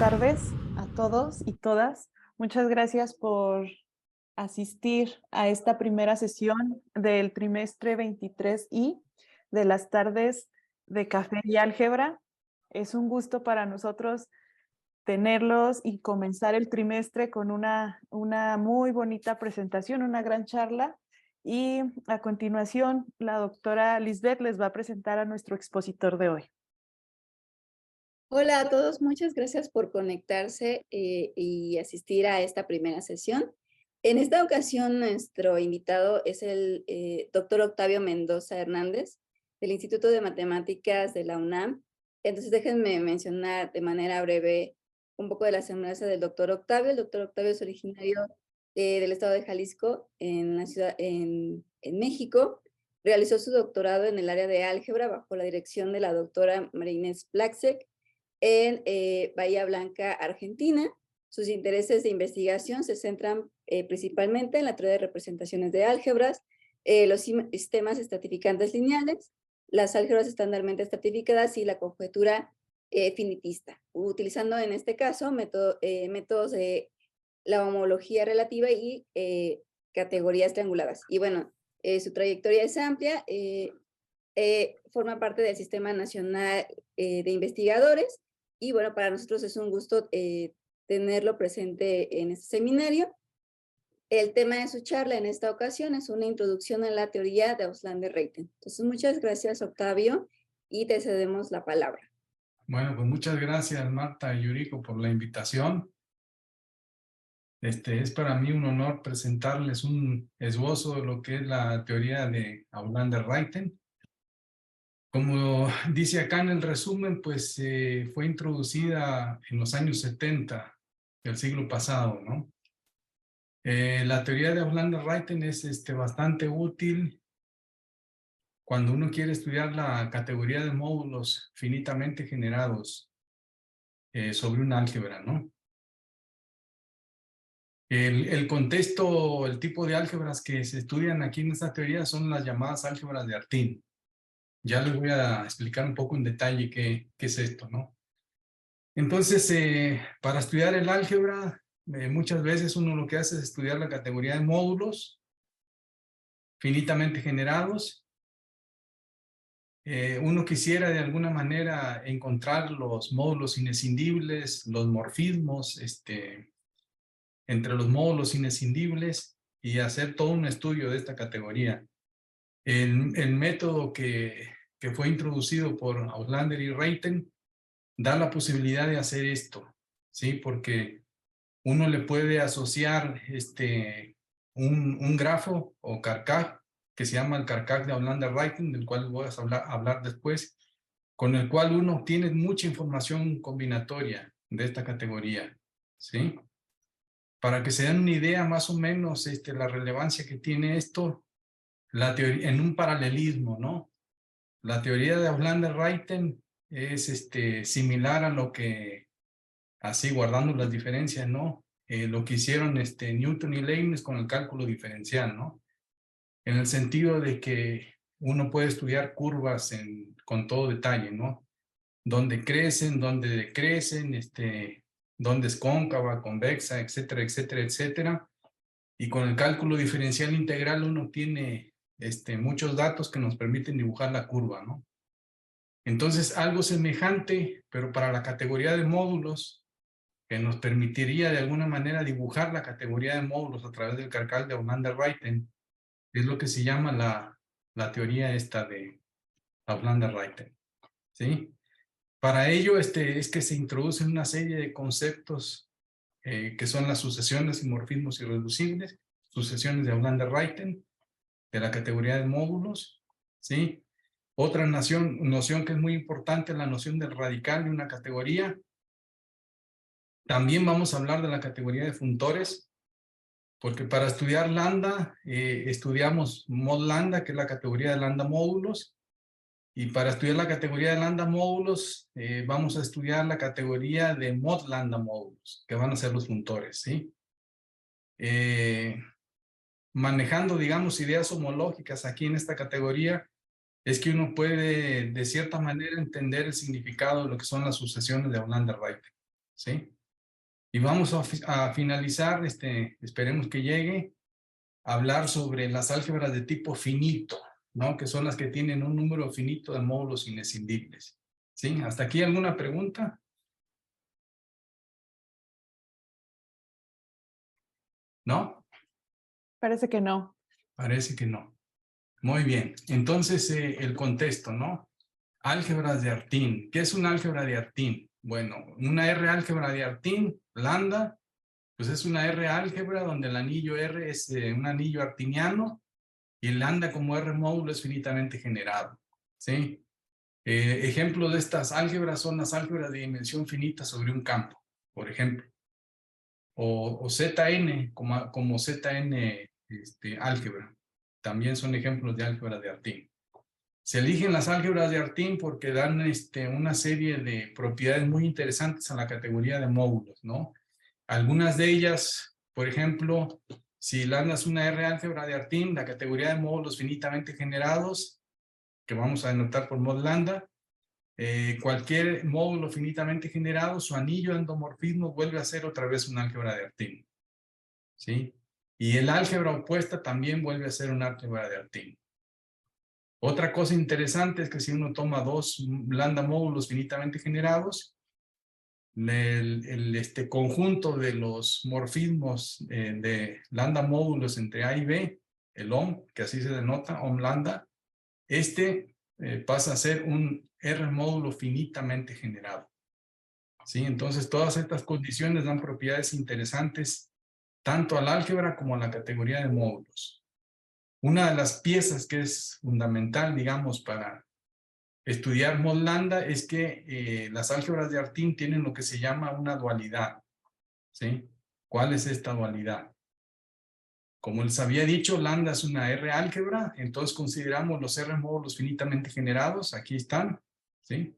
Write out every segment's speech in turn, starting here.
tardes a todos y todas. Muchas gracias por asistir a esta primera sesión del trimestre 23I de las tardes de Café y Álgebra. Es un gusto para nosotros tenerlos y comenzar el trimestre con una muy bonita presentación, una gran charla. Y a continuación, la doctora Lisbeth les va a presentar a nuestro expositor de hoy. Hola a todos, muchas gracias por conectarse y asistir a esta primera sesión. En esta ocasión, nuestro invitado es el doctor Octavio Mendoza Hernández, del Instituto de Matemáticas de la UNAM. Entonces, déjenme mencionar de manera breve un poco de la semblanza del doctor Octavio. El doctor Octavio es originario del estado de Jalisco, en México. Realizó su doctorado en el área de álgebra bajo la dirección de la doctora María Inés Placzek en Bahía Blanca, Argentina. Sus intereses de investigación se centran principalmente en la teoría de representaciones de álgebras, los sistemas estratificantes lineales, las álgebras estándarmente estratificadas y la conjetura finitista, utilizando en este caso métodos de la homología relativa y categorías trianguladas. Y bueno, su trayectoria es amplia, forma parte del Sistema Nacional de Investigadores. Y bueno, para nosotros es un gusto tenerlo presente en este seminario. El tema de su charla en esta ocasión es una introducción a la teoría de Auslander-Reyten. Entonces, muchas gracias, Octavio, y te cedemos la palabra. Bueno, pues muchas gracias, Marta y Yuriko, por la invitación. Es para mí un honor presentarles un esbozo de lo que es la teoría de Auslander-Reyten. Como dice acá en el resumen, pues fue introducida en los años 70 del siglo pasado, ¿no? La teoría de Auslander-Reyten es bastante útil cuando uno quiere estudiar la categoría de módulos finitamente generados sobre un álgebra, ¿no? El contexto, el tipo de álgebras que se estudian aquí en esta teoría son las llamadas álgebras de Artin. Ya les voy a explicar un poco en detalle qué es esto, ¿no? Entonces, para estudiar el álgebra, muchas veces uno lo que hace es estudiar la categoría de módulos finitamente generados. Uno quisiera de alguna manera encontrar los módulos inescindibles, los morfismos entre los módulos inescindibles y hacer todo un estudio de esta categoría. El método que fue introducido por Auslander y Reyten da la posibilidad de hacer esto, ¿sí? Porque uno le puede asociar un grafo o carcaj que se llama el carcaj de Auslander-Reyten, del cual voy a hablar después, con el cual uno obtiene mucha información combinatoria de esta categoría, ¿sí? Para que se den una idea más o menos la relevancia que tiene esto, la teoría, en un paralelismo, ¿no? La teoría de Auslander-Reyten es similar a lo que, así guardando las diferencias, ¿no? Lo que hicieron Newton y Leibniz con el cálculo diferencial, ¿no? En el sentido de que uno puede estudiar curvas con todo detalle, ¿no? Dónde crecen, dónde decrecen, dónde es cóncava, convexa, etcétera, etcétera, etcétera. Y con el cálculo diferencial integral uno tiene muchos datos que nos permiten dibujar la curva, ¿no? Entonces, algo semejante, pero para la categoría de módulos, que nos permitiría de alguna manera dibujar la categoría de módulos a través del carcaj de Auslander-Reyten, es lo que se llama la teoría esta de Auslander-Reyten, ¿sí? Para ello es que se introducen una serie de conceptos que son las sucesiones y morfismos irreducibles, sucesiones de Auslander-Reyten, de la categoría de módulos, ¿sí? Otra noción que es muy importante es la noción del radical de una categoría. También vamos a hablar de la categoría de funtores, porque para estudiar lambda estudiamos mod lambda, que es la categoría de lambda módulos, y para estudiar la categoría de lambda módulos vamos a estudiar la categoría de mod lambda módulos, que van a ser los funtores, ¿sí? Manejando, digamos, ideas homológicas aquí en esta categoría, es que uno puede, de cierta manera, entender el significado de lo que son las sucesiones de Auslander-Reyten, ¿sí? Y vamos a finalizar, esperemos que llegue, a hablar sobre las álgebras de tipo finito, ¿no? Que son las que tienen un número finito de módulos inescindibles, ¿sí? ¿Hasta aquí alguna pregunta? ¿No? Parece que no. Parece que no. Muy bien. Entonces, el contexto, ¿no? Álgebras de Artin. ¿Qué es una álgebra de Artin? Bueno, una R álgebra de Artin, lambda, pues es una R álgebra donde el anillo R es un anillo artiniano y el lambda como R módulo es finitamente generado, ¿sí? Ejemplos de estas álgebras son las álgebras de dimensión finita sobre un campo, por ejemplo. O Zn como Zn álgebra. También son ejemplos de álgebra de Artin. Se eligen las álgebras de Artin porque dan una serie de propiedades muy interesantes a la categoría de módulos, ¿no? Algunas de ellas, por ejemplo, si lambda es una R álgebra de Artin, la categoría de módulos finitamente generados, que vamos a denotar por mod lambda, cualquier módulo finitamente generado, su anillo endomorfismo vuelve a ser otra vez una álgebra de Artin, ¿sí? Y el álgebra opuesta también vuelve a ser una álgebra de Artin. Otra cosa interesante es que si uno toma dos lambda módulos finitamente generados, el conjunto de los morfismos de lambda módulos entre A y B, el OM, que así se denota, OM lambda, pasa a ser un R módulo finitamente generado. ¿Sí? Entonces, todas estas condiciones dan propiedades interesantes tanto al álgebra como a la categoría de módulos. Una de las piezas que es fundamental, digamos, para estudiar mod lambda es que las álgebras de Artin tienen lo que se llama una dualidad, ¿sí? ¿Cuál es esta dualidad? Como les había dicho, lambda es una R álgebra, entonces consideramos los R módulos finitamente generados, aquí están, ¿sí?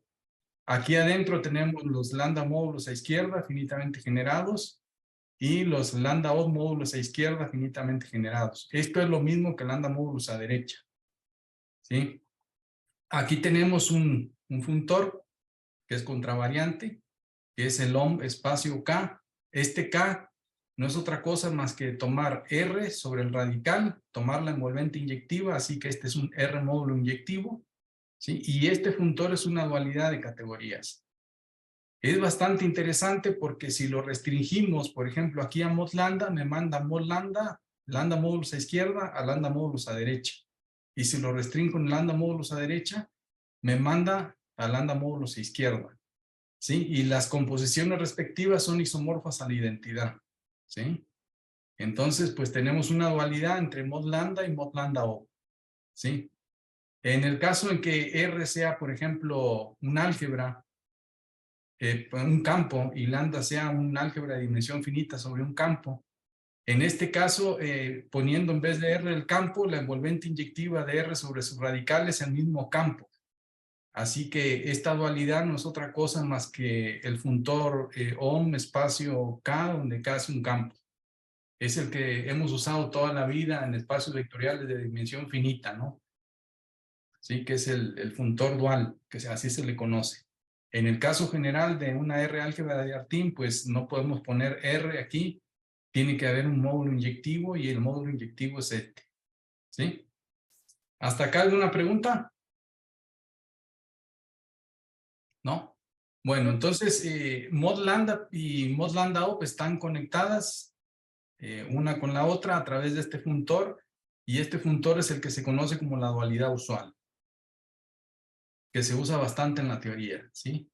Aquí adentro tenemos los lambda módulos a izquierda finitamente generados y los lambda odd módulos a izquierda finitamente generados. Esto es lo mismo que lambda módulos a derecha, ¿sí? Aquí tenemos un funtor que es contravariante, que es el OM espacio K. Este K no es otra cosa más que tomar R sobre el radical, tomar la envolvente inyectiva, así que este es un R módulo inyectivo, ¿sí? Y este funtor es una dualidad de categorías. Es bastante interesante porque si lo restringimos, por ejemplo, aquí a mod lambda, me manda mod lambda, lambda módulos a izquierda, a lambda módulos a derecha. Y si lo restringo en lambda módulos a derecha, me manda a lambda módulos a izquierda, ¿sí? Y las composiciones respectivas son isomorfas a la identidad, ¿sí? Entonces, pues tenemos una dualidad entre mod lambda y mod lambda O, ¿sí? En el caso en que R sea, por ejemplo, un álgebra, un campo, y lambda sea un álgebra de dimensión finita sobre un campo, en este caso, poniendo en vez de R el campo, la envolvente inyectiva de R sobre su radical es el mismo campo. Así que esta dualidad no es otra cosa más que el funtor OM espacio K, donde K es un campo. Es el que hemos usado toda la vida en espacios vectoriales de dimensión finita, ¿no? Sí, que es el funtor dual, que así se le conoce. En el caso general de una R álgebra de Artin, pues no podemos poner R aquí, tiene que haber un módulo inyectivo y el módulo inyectivo es este, ¿sí? ¿Hasta acá alguna pregunta? ¿No? Bueno, entonces mod lambda y mod lambda op están conectadas una con la otra a través de este funtor, y este funtor es el que se conoce como la dualidad usual, que se usa bastante en la teoría, ¿sí?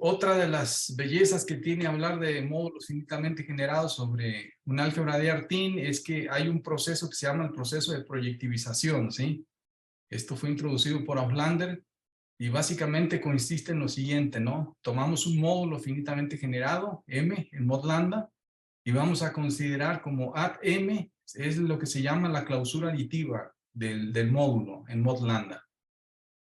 Otra de las bellezas que tiene hablar de módulos finitamente generados sobre un álgebra de Artin es que hay un proceso que se llama el proceso de proyectivización, ¿sí? Esto fue introducido por Auflander y básicamente consiste en lo siguiente, ¿no? Tomamos un módulo finitamente generado, M, en mod lambda, y vamos a considerar como add M es lo que se llama la clausura aditiva del módulo en mod lambda,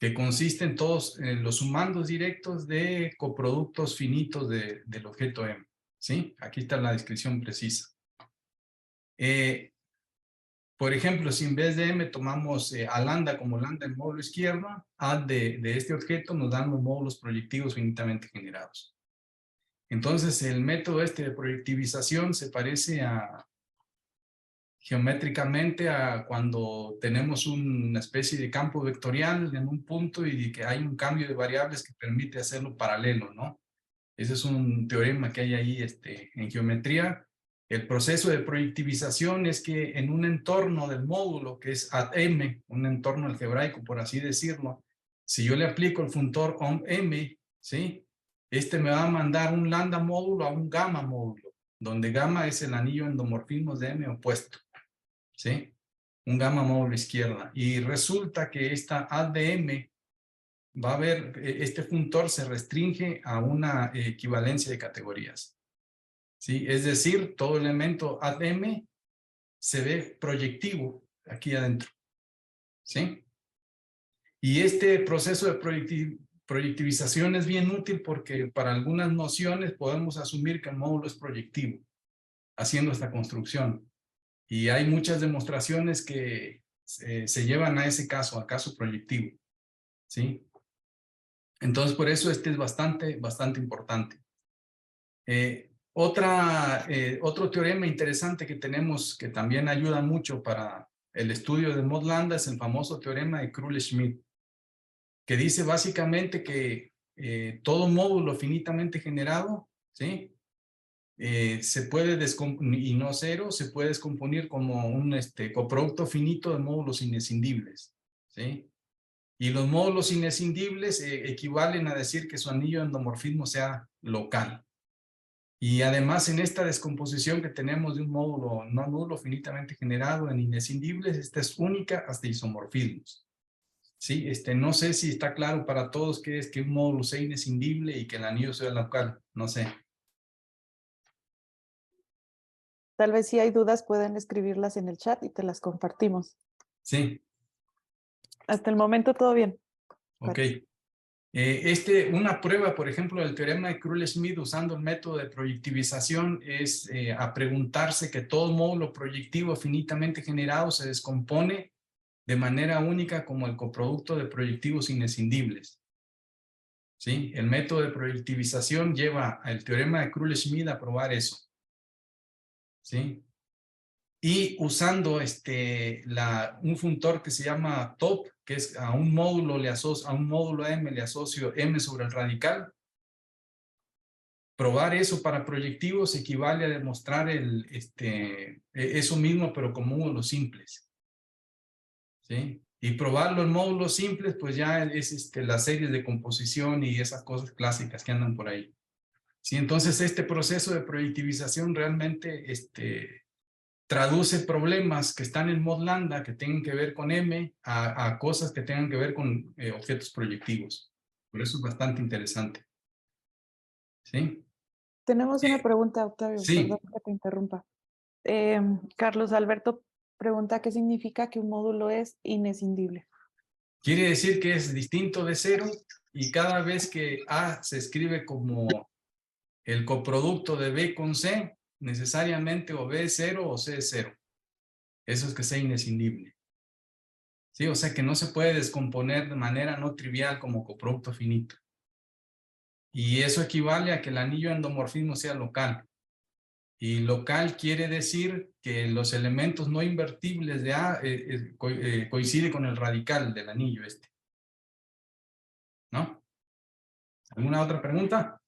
que consiste en todos los sumandos directos de coproductos finitos del objeto M, ¿sí? Aquí está la descripción precisa. Por ejemplo, si en vez de M tomamos a lambda como lambda en módulo izquierdo, add de este objeto nos dan los módulos proyectivos finitamente generados. Entonces, el método de proyectivización se parece geométricamente a cuando tenemos una especie de campo vectorial en un punto y que hay un cambio de variables que permite hacerlo paralelo, ¿no? Ese es un teorema que hay ahí en geometría. El proceso de proyectivización es que en un entorno del módulo, que es AdM, un entorno algebraico, por así decirlo, si yo le aplico el funtor OM, ¿sí? Me va a mandar un lambda módulo a un gamma módulo, donde gamma es el anillo endomorfismos de M opuesto, ¿sí? Un gamma módulo izquierda. Y resulta que esta AdM va a haber, este funtor se restringe a una equivalencia de categorías, ¿sí? Es decir, todo elemento AdM se ve proyectivo aquí adentro, ¿sí? Y este proceso de proyectivización es bien útil porque para algunas nociones podemos asumir que el módulo es proyectivo, haciendo esta construcción. Y hay muchas demostraciones que se llevan a ese caso, a caso proyectivo, ¿sí? Entonces, por eso es bastante importante. Otro teorema interesante que tenemos que también ayuda mucho para el estudio de mod lambda es el famoso teorema de Krull-Schmidt, que dice básicamente que todo módulo finitamente generado, ¿sí? Se puede y no cero, se puede descomponer como un coproducto finito de módulos inescindibles, ¿sí? Y los módulos inescindibles equivalen a decir que su anillo de endomorfismo sea local. Y además en esta descomposición que tenemos de un módulo no nulo finitamente generado en inescindibles, esta es única hasta isomorfismos. Sí, no sé si está claro para todos qué es que un módulo sea inescindible y que el anillo sea local, no sé. Tal vez si hay dudas pueden escribirlas en el chat y te las compartimos. Sí. Hasta el momento todo bien. Ok. Una prueba, por ejemplo, del teorema de Krull-Schmidt usando el método de proyectivización es a preguntarse que todo módulo proyectivo finitamente generado se descompone de manera única como el coproducto de proyectivos inescindibles. ¿Sí? El método de proyectivización lleva al teorema de Krull-Schmidt a probar eso. ¿Sí? Y usando un funtor que se llama top, que es a un módulo M le asocio M sobre el radical. Probar eso para proyectivos equivale a demostrar eso mismo, pero como módulos simples. ¿Sí? Y probarlo en módulos simples, pues ya es las series de composición y esas cosas clásicas que andan por ahí. ¿Sí? Entonces, este proceso de proyectivización realmente traduce problemas que están en mod lambda, que tengan que ver con M, a cosas que tengan que ver con objetos proyectivos. Por eso es bastante interesante. ¿Sí? Tenemos una pregunta, Octavio, perdón Sí. que te interrumpa. Carlos Alberto pregunta qué significa que un módulo es inescindible. Quiere decir que es distinto de cero y cada vez que A se escribe como el coproducto de B con C, necesariamente o B es cero o C es cero. Eso es que sea inescindible. Sí, o sea que no se puede descomponer de manera no trivial como coproducto finito. Y eso equivale a que el anillo endomorfismo sea local. Y local quiere decir que los elementos no invertibles de A coincide con el radical del anillo ¿no? ¿Alguna otra pregunta?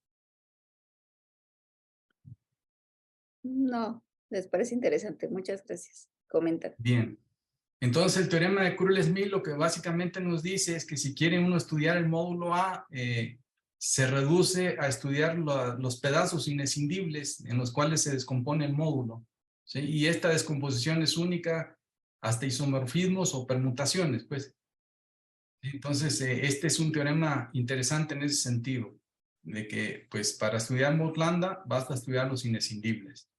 No, les parece interesante. Muchas gracias. Comentan. Bien. Entonces el teorema de Krull-Schmidt lo que básicamente nos dice es que si quiere uno estudiar el módulo A, se reduce a estudiar los pedazos inescindibles en los cuales se descompone el módulo, ¿sí? Y esta descomposición es única hasta isomorfismos o permutaciones, pues. Entonces, este es un teorema interesante en ese sentido, de que, pues, para estudiar mod lambda basta estudiar los inescindibles.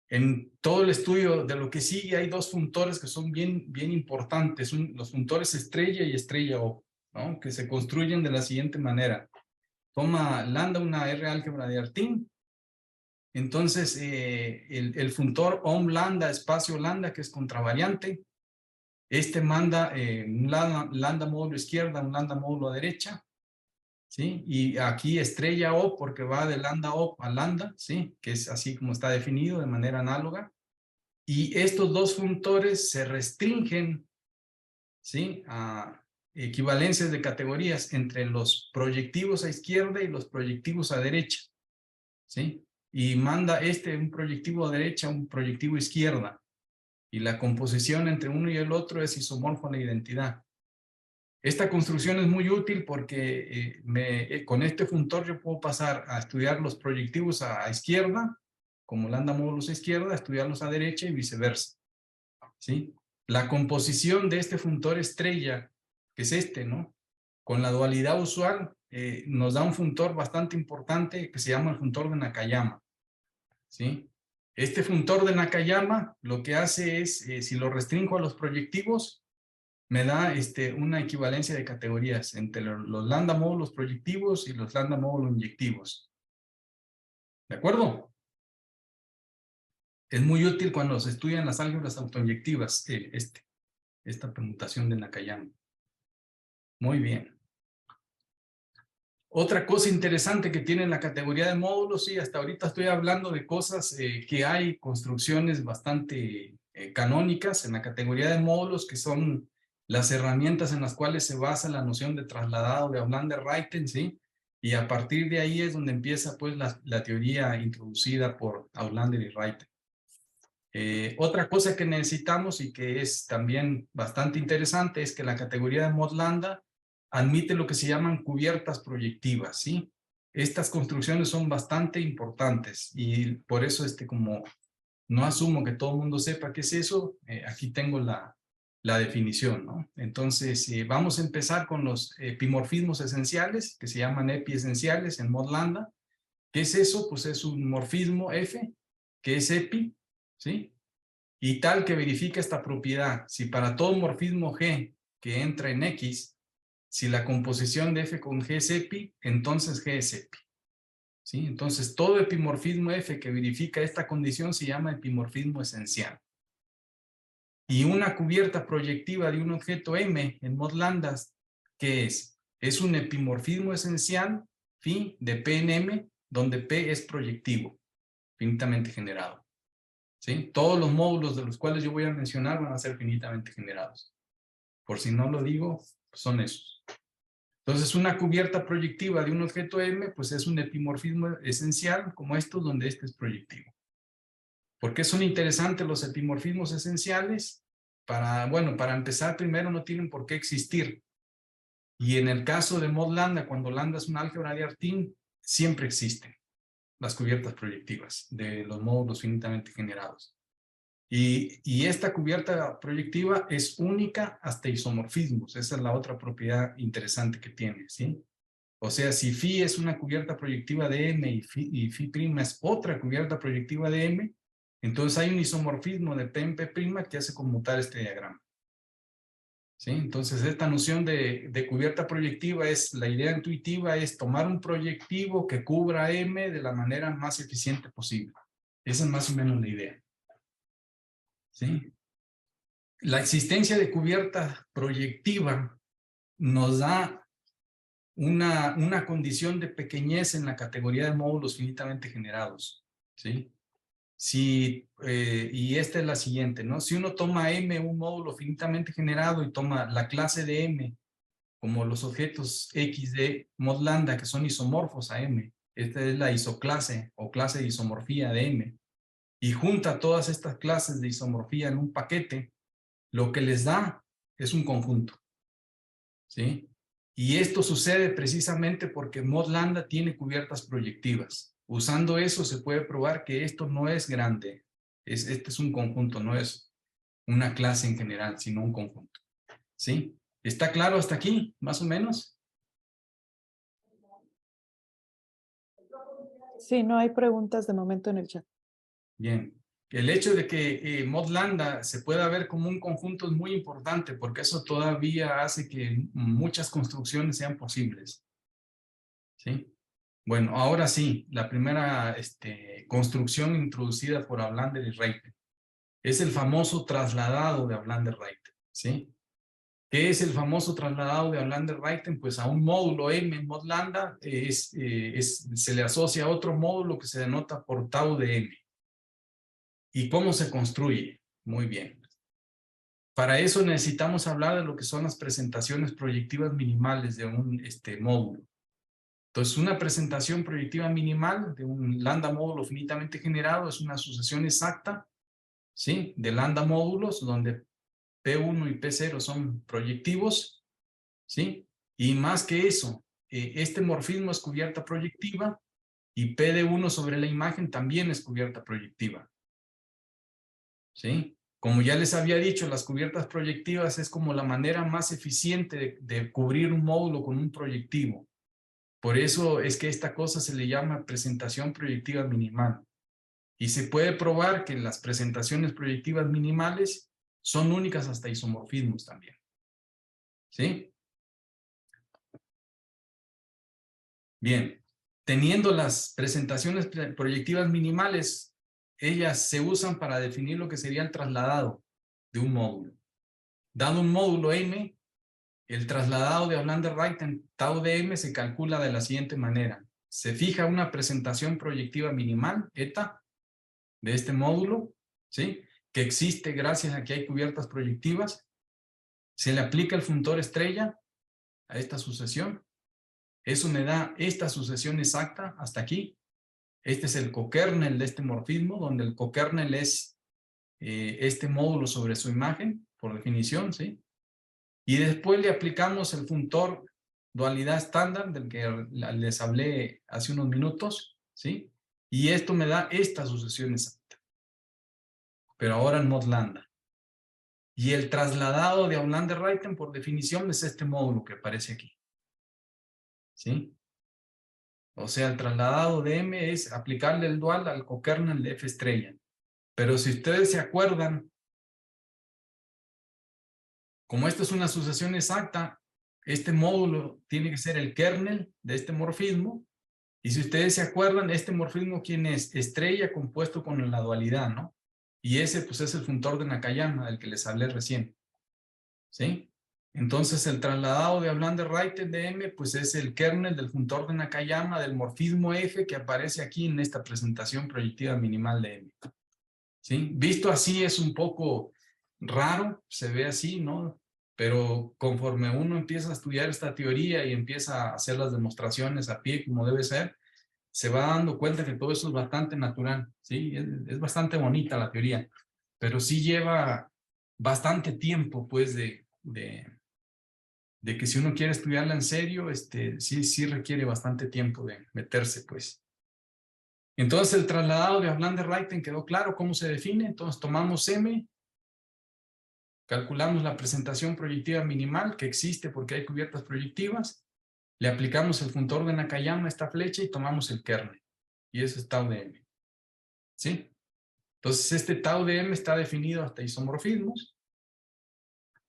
En todo el estudio de lo que sigue hay dos funtores que son bien importantes, los funtores estrella y estrella O, ¿no? Que se construyen de la siguiente manera. Toma lambda una R álgebra de Artin, entonces el funtor ohm lambda espacio lambda, que es contravariante, manda un lambda módulo izquierda, un lambda módulo derecha, ¿sí? Y aquí estrella O porque va de lambda O a lambda, ¿sí? Que es así como está definido de manera análoga. Y estos dos funtores se restringen, ¿sí? A equivalencias de categorías entre los proyectivos a izquierda y los proyectivos a derecha, ¿sí? Y manda un proyectivo a derecha, un proyectivo a izquierda. Y la composición entre uno y el otro es isomorfo a la identidad. Esta construcción es muy útil porque con este funtor yo puedo pasar a estudiar los proyectivos a izquierda, como lambda módulos a izquierda, a estudiarlos a derecha y viceversa, ¿sí? La composición de este funtor estrella, que es este, ¿no? Con la dualidad usual, nos da un funtor bastante importante que se llama el funtor de Nakayama, ¿sí? Este funtor de Nakayama lo que hace es, si lo restringo a los proyectivos, me da una equivalencia de categorías entre los lambda módulos proyectivos y los lambda módulos inyectivos. ¿De acuerdo? Es muy útil cuando se estudian las álgebras autoinyectivas, esta permutación de Nakayama. Muy bien. Otra cosa interesante que tiene la categoría de módulos, sí, hasta ahorita estoy hablando de cosas que hay construcciones bastante canónicas en la categoría de módulos, que son las herramientas en las cuales se basa la noción de trasladado de Aulander-Reiten, ¿sí? Y a partir de ahí es donde empieza pues la teoría introducida por Aulander y Reiten. Otra cosa que necesitamos y que es también bastante interesante es que la categoría de Mod-Lambda admite lo que se llaman cubiertas proyectivas, ¿sí? Estas construcciones son bastante importantes y por eso como no asumo que todo el mundo sepa qué es eso, aquí tengo la definición, ¿no? Entonces, vamos a empezar con los epimorfismos esenciales, que se llaman epiesenciales en Mod-Lambda. ¿Qué es eso? Pues es un morfismo F, que es epi, ¿sí? Y tal que verifica esta propiedad. Si para todo morfismo G que entra en X, si la composición de F con G es epi, entonces G es epi, ¿sí? Entonces, todo epimorfismo F que verifica esta condición se llama epimorfismo esencial. Y una cubierta proyectiva de un objeto M en mod lambda, ¿qué es? Es un epimorfismo esencial, ¿sí? De P en M, donde P es proyectivo, finitamente generado, ¿sí? Todos los módulos de los cuales yo voy a mencionar van a ser finitamente generados. Por si no lo digo, son esos. Entonces, una cubierta proyectiva de un objeto M, pues es un epimorfismo esencial como estos, donde este es proyectivo. ¿Por qué son interesantes los epimorfismos esenciales? Bueno, para empezar, primero no tienen por qué existir. Y en el caso de mod lambda, cuando lambda es un álgebra de Artin, siempre existen las cubiertas proyectivas de los módulos finitamente generados. Y esta cubierta proyectiva es única hasta isomorfismos. Esa es la otra propiedad interesante que tiene, ¿sí? O sea, si phi es una cubierta proyectiva de M y phi' es otra cubierta proyectiva de M, entonces hay un isomorfismo de P en P' que hace conmutar este diagrama, ¿sí? Entonces esta noción de cubierta proyectiva la idea intuitiva es tomar un proyectivo que cubra M de la manera más eficiente posible. Esa es más o menos la idea, ¿sí? La existencia de cubierta proyectiva nos da una condición de pequeñez en la categoría de módulos finitamente generados, ¿sí? Y esta es la siguiente, ¿no? Si uno toma M, un módulo finitamente generado, y toma la clase de M como los objetos X de mod lambda que son isomorfos a M, esta es la isoclase o clase de isomorfía de M, y junta todas estas clases de isomorfía en un paquete, lo que les da es un conjunto, ¿sí? Y esto sucede precisamente porque mod lambda tiene cubiertas proyectivas. Usando eso se puede probar que esto no es grande. Este es un conjunto, no es una clase en general, sino un conjunto, ¿sí? ¿Está claro hasta aquí, más o menos? Sí, no hay preguntas de momento en el chat. Bien. El hecho de que mod lambda se pueda ver como un conjunto es muy importante porque eso todavía hace que muchas construcciones sean posibles, ¿sí? Bueno, ahora sí, la primera construcción introducida por Ablander y Reiten es el famoso trasladado de Ablander-Reiten, ¿sí? ¿Qué es el famoso trasladado de Ablander-Rayten? Pues a un módulo M en mod lambda se le asocia a otro módulo que se denota por tau de M. ¿Y cómo se construye? Muy bien. Para eso necesitamos hablar de lo que son las presentaciones proyectivas minimales de un módulo. Entonces, una presentación proyectiva minimal de un lambda módulo finitamente generado es una asociación exacta, ¿sí?, de lambda módulos donde P1 y P0 son proyectivos, ¿sí? Y más que eso, este morfismo es cubierta proyectiva y P de 1 sobre la imagen también es cubierta proyectiva, ¿sí? Como ya les había dicho, las cubiertas proyectivas es como la manera más eficiente de cubrir un módulo con un proyectivo. Por eso es que esta cosa se le llama presentación proyectiva minimal. Y se puede probar que las presentaciones proyectivas minimales son únicas hasta isomorfismos también, ¿sí? Bien, teniendo las presentaciones proyectivas minimales, ellas se usan para definir lo que sería el trasladado de un módulo. Dado un módulo M, el trasladado de Ablander-Rayten tau de M se calcula de la siguiente manera. Se fija una presentación proyectiva minimal, eta, de este módulo, ¿sí?, que existe gracias a que hay cubiertas proyectivas. Se le aplica el funtor estrella a esta sucesión. Eso me da esta sucesión exacta hasta aquí. Este es el cokernel de este morfismo, donde el cokernel es este módulo sobre su imagen, por definición, ¿sí? Y después le aplicamos el funtor dualidad estándar, del que les hablé hace unos minutos, ¿sí? Y esto me da esta sucesión exacta, pero ahora en mod lambda. Y el trasladado de Ablander-Rayten, por definición, es este módulo que aparece aquí, ¿sí? O sea, el trasladado de M es aplicarle el dual al cokernel de F estrella. Pero si ustedes se acuerdan, como esta es una asociación exacta, este módulo tiene que ser el kernel de este morfismo. Y si ustedes se acuerdan, este morfismo, ¿quién es? Estrella compuesto con la dualidad, ¿no? Y ese, pues, es el funtor de Nakayama, del que les hablé recién, ¿sí? Entonces, el trasladado de Ablander-Rayten de M, pues, es el kernel del funtor de Nakayama del morfismo F que aparece aquí en esta presentación proyectiva minimal de M, ¿sí? Visto así es un poco raro, se ve así, ¿no? Pero conforme uno empieza a estudiar esta teoría y empieza a hacer las demostraciones a pie como debe ser, se va dando cuenta que todo eso es bastante natural, ¿sí? Es bastante bonita la teoría, pero sí lleva bastante tiempo, pues, de que si uno quiere estudiarla en serio, sí requiere bastante tiempo de meterse, pues. Entonces, el trasladado de Ablander-Rayten quedó claro cómo se define. Entonces, tomamos M, calculamos la presentación proyectiva minimal que existe porque hay cubiertas proyectivas, le aplicamos el funtor de Nakayama a esta flecha y tomamos el kernel. Y eso es tau de M, ¿sí? Entonces, este tau de M está definido hasta isomorfismos,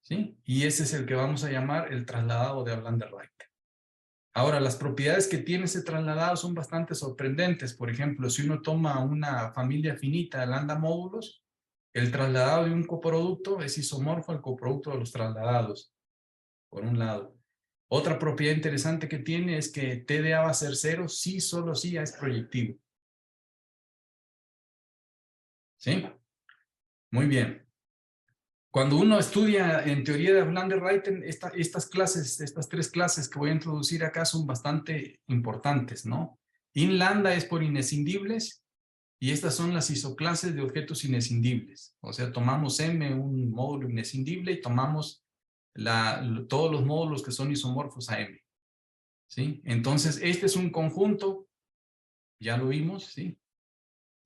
¿sí? Y ese es el que vamos a llamar el trasladado de Ablander-Rayten. Ahora, las propiedades que tiene ese trasladado son bastante sorprendentes. Por ejemplo, si uno toma una familia finita de lambda módulos, el trasladado de un coproducto es isomorfo al coproducto de los trasladados, por un lado. Otra propiedad interesante que tiene es que TDA va a ser 0 si solo si A es proyectivo. ¿Sí? Muy bien. Cuando uno estudia en teoría de Ablander-Rayten, estas tres clases que voy a introducir acá son bastante importantes, ¿no? In lambda es por inescindibles y estas son las isoclases de objetos inescindibles. O sea, tomamos M, un módulo inescindible, y tomamos todos los módulos que son isomorfos a M, ¿sí? Entonces, este es un conjunto, ya lo vimos, ¿sí?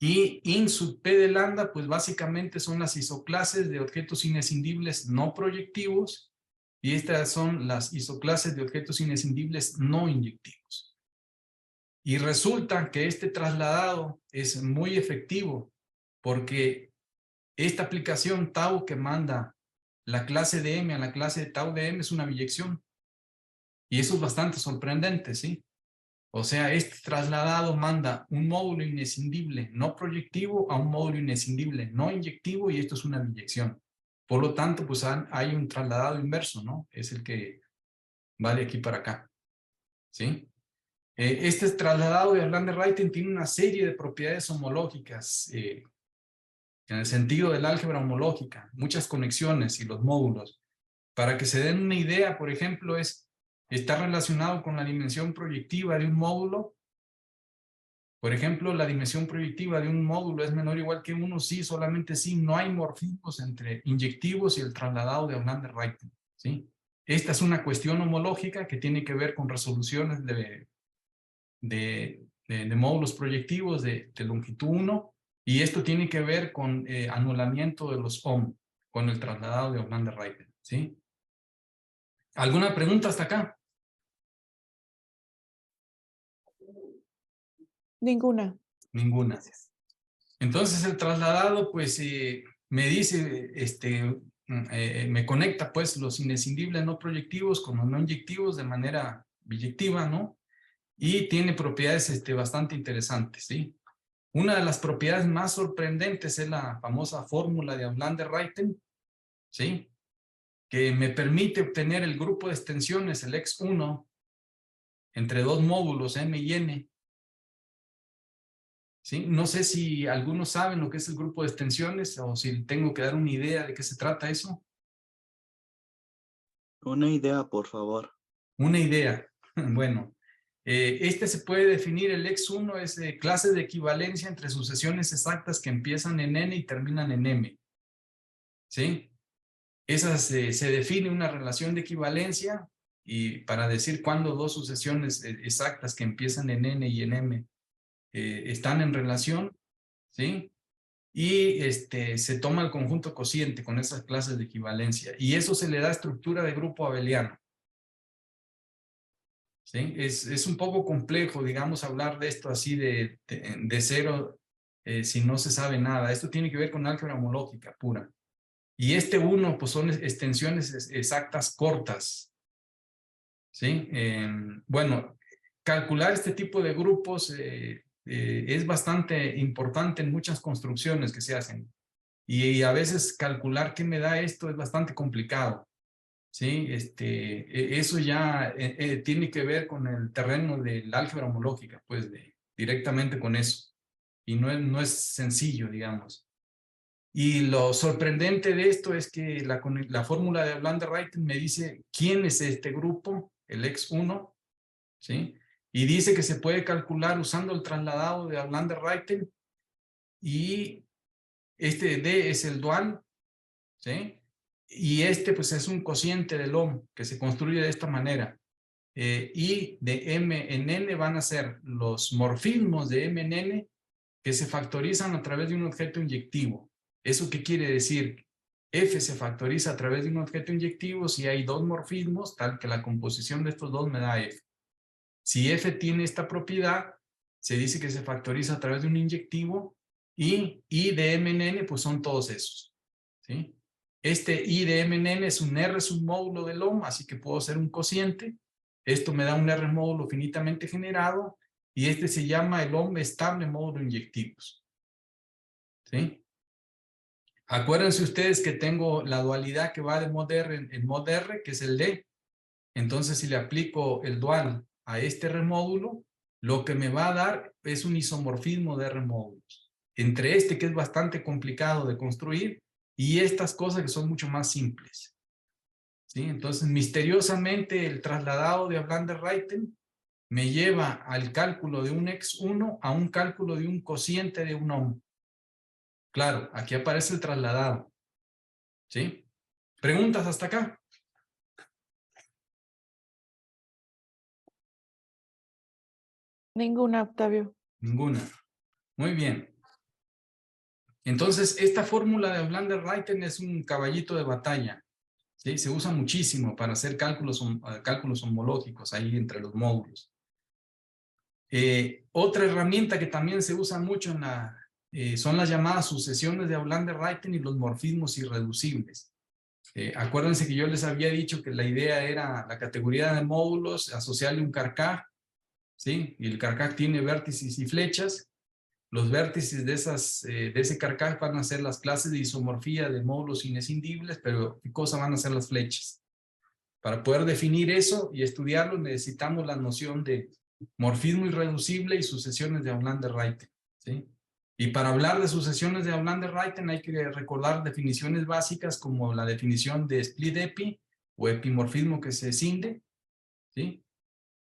Y in sub P de lambda, pues básicamente son las isoclases de objetos inescindibles no proyectivos, y estas son las isoclases de objetos inescindibles no inyectivos. Y resulta que este trasladado es muy efectivo, porque esta aplicación tau que manda la clase de M a la clase de tau de M es una biyección. Y eso es bastante sorprendente, ¿sí? O sea, este trasladado manda un módulo inescindible no proyectivo a un módulo inescindible no inyectivo, y esto es una biyección. Por lo tanto, pues hay un trasladado inverso, ¿no? Es el que va de aquí para acá, ¿sí? Este trasladado de Orlando-Rayten tiene una serie de propiedades homológicas, en el sentido del álgebra homológica, muchas conexiones y los módulos. Para que se den una idea, por ejemplo, está relacionado con la dimensión proyectiva de un módulo. Por ejemplo, la dimensión proyectiva de un módulo es menor o igual que 1 si, solamente si no hay morfismos entre inyectivos y el trasladado de Orlando-Rayten, ¿sí? Esta es una cuestión homológica que tiene que ver con resoluciones de módulos proyectivos de longitud 1, y esto tiene que ver con anulamiento de los ohm con el trasladado de Orlando-Rayten, ¿sí? ¿Alguna pregunta hasta acá? Ninguna. Ninguna. Gracias. Entonces el trasladado pues me dice, me conecta pues los inescindibles no proyectivos con los no inyectivos de manera biyectiva, ¿no? Y tiene propiedades bastante interesantes, ¿sí? Una de las propiedades más sorprendentes es la famosa fórmula de Orlando-Rayten, ¿sí? Que me permite obtener el grupo de extensiones, el X1, entre dos módulos M y N, ¿sí? No sé si algunos saben lo que es el grupo de extensiones o si tengo que dar una idea de qué se trata eso. Una idea, por favor. Una idea. Bueno, se puede definir, el X1 es clase de equivalencia entre sucesiones exactas que empiezan en N y terminan en M, ¿sí? Se define una relación de equivalencia y para decir cuándo dos sucesiones exactas que empiezan en N y en M están en relación, ¿sí? Y se toma el conjunto cociente con esas clases de equivalencia y eso se le da estructura de grupo abeliano, ¿sí? Es un poco complejo, digamos, hablar de esto así de cero si no se sabe nada. Esto tiene que ver con álgebra homológica pura. Y 1 pues son extensiones exactas cortas, ¿sí? Bueno, calcular este tipo de grupos es bastante importante en muchas construcciones que se hacen. Y a veces calcular qué me da esto es bastante complicado, ¿sí? Eso ya tiene que ver con el terreno del álgebra homológica, pues directamente con eso. Y no es sencillo, digamos. Y lo sorprendente de esto es que la fórmula de Orlando-Rayten me dice quién es este grupo, el X1, ¿sí? Y dice que se puede calcular usando el trasladado de Orlando-Rayten y D es el dual, ¿sí? Y pues es un cociente del ohm que se construye de esta manera. Y de M en N van a ser los morfismos de M en N que se factorizan a través de un objeto inyectivo. ¿Eso qué quiere decir? F se factoriza a través de un objeto inyectivo si hay dos morfismos, tal que la composición de estos dos me da F. Si F tiene esta propiedad, se dice que se factoriza a través de un inyectivo y I de M en N pues son todos esos, ¿sí? I de M en N es un R submódulo del ohm, así que puedo hacer un cociente. Esto me da un R módulo finitamente generado y se llama el ohm estable módulo inyectivos, ¿sí? Acuérdense ustedes que tengo la dualidad que va de mod R en mod R, que es el D. Entonces, si le aplico el dual a este R módulo, lo que me va a dar es un isomorfismo de R módulos. Entre que es bastante complicado de construir, y estas cosas que son mucho más simples, ¿sí? Entonces, misteriosamente, el trasladado de Orlando-Rayten me lleva al cálculo de un X1 a un cálculo de un cociente de un ohm. Claro, aquí aparece el trasladado, ¿sí? ¿Preguntas hasta acá? Ninguna, Octavio. Ninguna. Muy bien. Entonces, esta fórmula de Orlando-Rayten es un caballito de batalla, ¿sí? Se usa muchísimo para hacer cálculos homológicos ahí entre los módulos. Otra herramienta que también se usa mucho son las llamadas sucesiones de Orlando-Rayten y los morfismos irreducibles. Acuérdense que yo les había dicho que la idea era la categoría de módulos, asociarle un Carcaj, ¿sí? Y el Carcaj tiene vértices y flechas. los vértices de ese carcaj van a ser las clases de isomorfía de módulos inescindibles, pero ¿qué cosa van a ser las flechas? Para poder definir eso y estudiarlo necesitamos la noción de morfismo irreducible y sucesiones de Aulander-Reiten, ¿sí? Y para hablar de sucesiones de Aulander-Reiten hay que recordar definiciones básicas como la definición de split epi o epimorfismo que se escinde, ¿sí?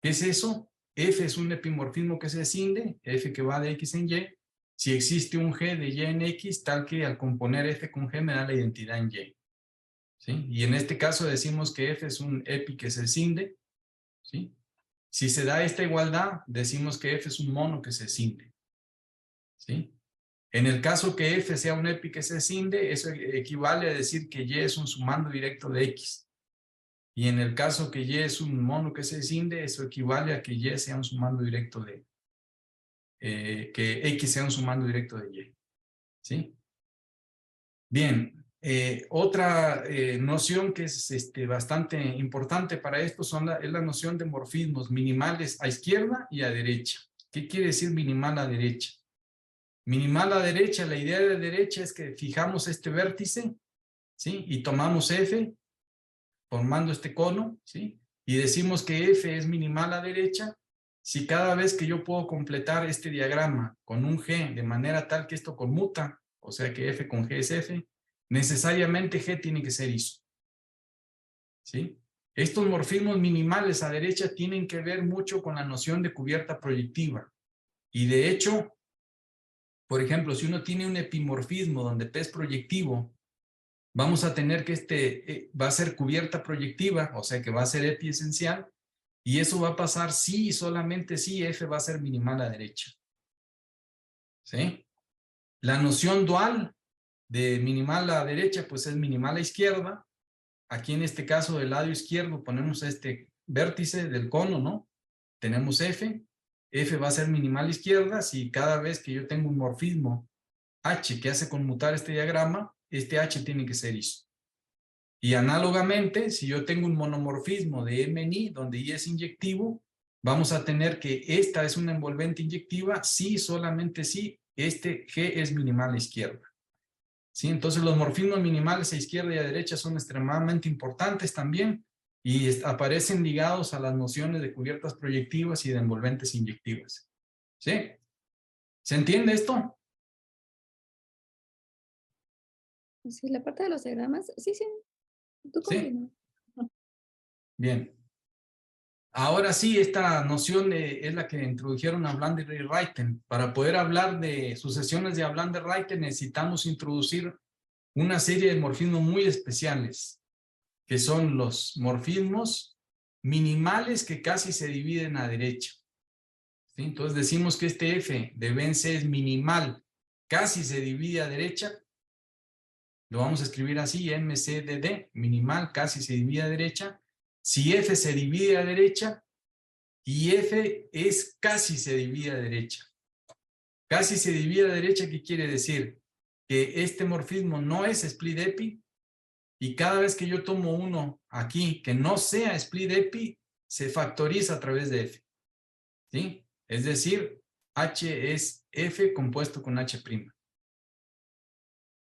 ¿Qué es eso? F es un epimorfismo que se escinde, F que va de X en Y, si existe un G de Y en X, tal que al componer F con G me da la identidad en Y, ¿sí? Y en este caso decimos que F es un epi que se escinde, ¿sí? Si se da esta igualdad, decimos que F es un mono que se escinde, ¿sí? En el caso que F sea un epi que se escinde, eso equivale a decir que Y es un sumando directo de X. Y en el caso que Y es un mono que se escinde, eso equivale a que Y sea un sumando directo de, que X sea un sumando directo de Y, ¿sí? Bien, otra noción que es bastante importante para esto es la noción de morfismos minimales a izquierda y a derecha. ¿Qué quiere decir minimal a derecha? Minimal a derecha, la idea de derecha es que fijamos este vértice, ¿sí? Y tomamos F, formando este cono, ¿sí? Y decimos que F es minimal a derecha si cada vez que yo puedo completar este diagrama con un G de manera tal que esto conmuta, o sea que F con G es F, necesariamente G tiene que ser iso, ¿sí? Estos morfismos minimales a derecha tienen que ver mucho con la noción de cubierta proyectiva. Y de hecho, por ejemplo, si uno tiene un epimorfismo donde P es proyectivo, vamos a tener que va a ser cubierta proyectiva, o sea que va a ser epi esencial, y eso va a pasar si y solamente si F va a ser minimal a derecha, ¿sí? La noción dual de minimal a derecha, pues es minimal a izquierda. Aquí en este caso del lado izquierdo ponemos este vértice del cono, ¿no? Tenemos F. F va a ser minimal a izquierda si cada vez que yo tengo un morfismo H que hace conmutar este diagrama, este H tiene que ser iso. Y análogamente, si yo tengo un monomorfismo de M en I, donde I es inyectivo, vamos a tener que esta es una envolvente inyectiva si, solamente si, este G es minimal a izquierda. ¿Sí? Entonces los morfismos minimales a izquierda y a derecha son extremadamente importantes también y aparecen ligados a las nociones de cubiertas proyectivas y de envolventes inyectivas. ¿Sí? ¿Se entiende esto? Sí, la parte de los diagramas, sí, sí. Tú continúa. Sí. Bien. Ahora sí, esta noción es la que introdujeron Aulander y Reiten. Para poder hablar de sucesiones de Aulander-Reiten necesitamos introducir una serie de morfismos muy especiales, que son los morfismos minimales que casi se dividen a derecha. ¿Sí? Entonces decimos que este F de Vence es minimal, casi se divide a derecha. Lo vamos a escribir así, MCDD, minimal, casi se divide a derecha. Si F se divide a derecha y F es casi se divide a derecha. Casi se divide a derecha, ¿qué quiere decir? Que este morfismo no es split epi y cada vez que yo tomo uno aquí que no sea split epi, se factoriza a través de F. ¿Sí? Es decir, H es F compuesto con H'.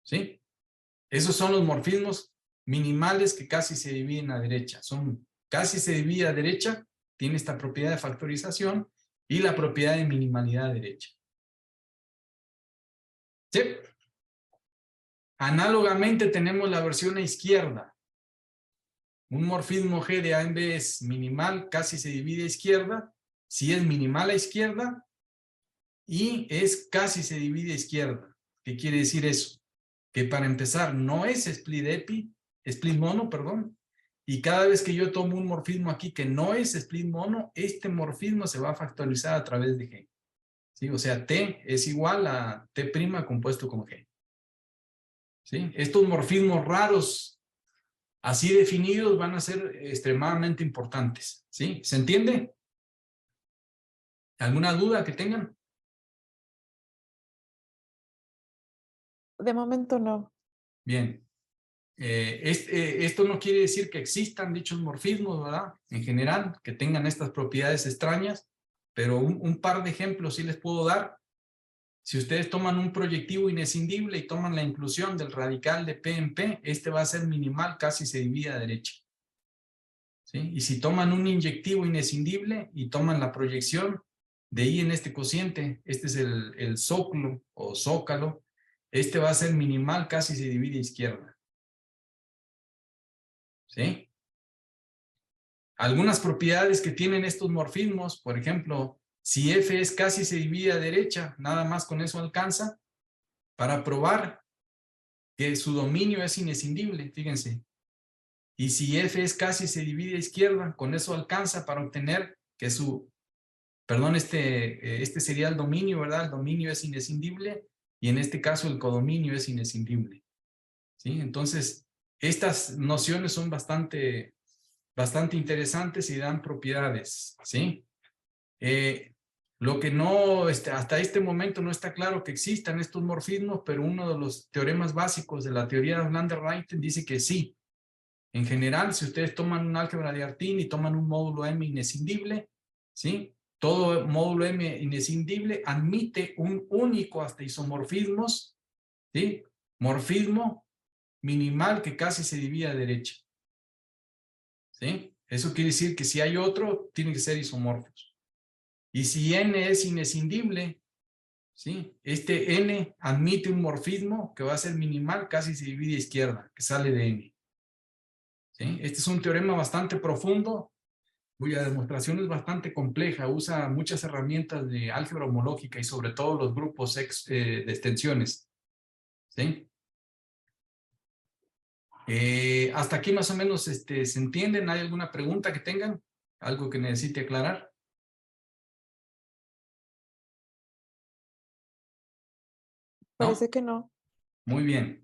¿Sí? Esos son los morfismos minimales que casi se dividen a derecha. Son casi se divide a derecha, tiene esta propiedad de factorización y la propiedad de minimalidad a derecha. ¿Sí? Análogamente tenemos la versión a izquierda. Un morfismo G de A en B es minimal, casi se divide a izquierda. Si es minimal a izquierda y es casi se divide a izquierda. ¿Qué quiere decir eso? Que para empezar no es split mono, perdón. Y cada vez que yo tomo un morfismo aquí que no es split mono, este morfismo se va a factorizar a través de G. ¿Sí? O sea, T es igual a T' compuesto con G. ¿Sí? Estos morfismos raros así definidos van a ser extremadamente importantes. ¿Sí? ¿Se entiende? ¿Alguna duda que tengan? De momento no. Bien. Esto no quiere decir que existan dichos morfismos, ¿verdad? En general, que tengan estas propiedades extrañas, pero un par de ejemplos sí les puedo dar. Si ustedes toman un proyectivo inescindible y toman la inclusión del radical de P en P, este va a ser minimal, casi se divide a derecha. ¿Sí? Y si toman un inyectivo inescindible y toman la proyección de I en este cociente, este es el zócalo o zócalo, este va a ser minimal, casi se divide a izquierda. ¿Sí? Algunas propiedades que tienen estos morfismos, por ejemplo, si F es casi se divide a derecha, nada más con eso alcanza para probar que su dominio es inescindible, fíjense. Y si F es casi se divide a izquierda, con eso alcanza para obtener que su, perdón, este sería el dominio, ¿verdad? El dominio es inescindible y en este caso el codominio es inescindible. ¿Sí? Entonces, estas nociones son bastante interesantes y dan propiedades, ¿sí? Lo que no, hasta este momento no está claro que existan estos morfismos, pero uno de los teoremas básicos de la teoría de Auflander-Rayten dice que sí. En general, si ustedes toman un álgebra de Artin y toman un módulo M inescindible, ¿sí? Todo módulo M inescindible admite un único hasta isomorfismos, ¿sí? Morfismo minimal que casi se divide a derecha. ¿Sí? Eso quiere decir que si hay otro, tiene que ser isomorfos. Y si N es inescindible, ¿sí? Este N admite un morfismo que va a ser minimal, casi se divide a izquierda, que sale de N. ¿Sí? Este es un teorema bastante profundo, cuya demostración es bastante compleja, usa muchas herramientas de álgebra homológica y sobre todo los grupos de extensiones. ¿Sí? Hasta aquí más o menos se entienden. ¿Hay alguna pregunta que tengan? ¿Algo que necesite aclarar? ¿No? Parece que no. Muy bien.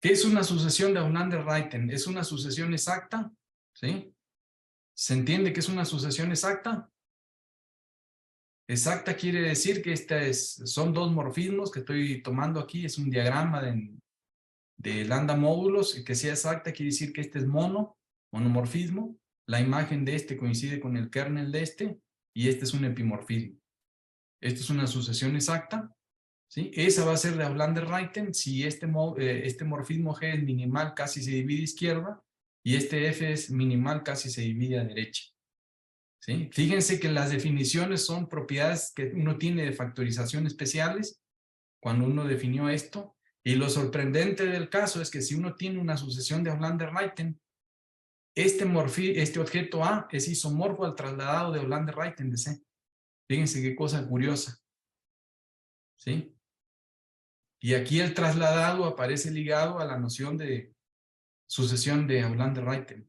¿Qué es una sucesión de Auflander-Rayten? ¿Es una sucesión exacta? ¿Sí? ¿Se entiende que es una sucesión exacta? Exacta quiere decir que son dos morfismos que estoy tomando aquí. Es un diagrama de lambda módulos. Y que sea exacta quiere decir que este es monomorfismo. La imagen de este coincide con el kernel de este. Y este es un epimorfismo. Esto es una sucesión exacta. ¿Sí? Esa va a ser de Auflander-Rayten si este morfismo G es minimal, casi se divide a izquierda, y este F es minimal, casi se divide a derecha. ¿Sí? Fíjense que las definiciones son propiedades que uno tiene de factorización especiales cuando uno definió esto, y lo sorprendente del caso es que si uno tiene una sucesión de Auflander-Rayten, este objeto A es isomorfo al trasladado de Auflander-Rayten de C. Fíjense qué cosa curiosa. ¿Sí? Y aquí el trasladado aparece ligado a la noción de sucesión de Auflander-Rayten.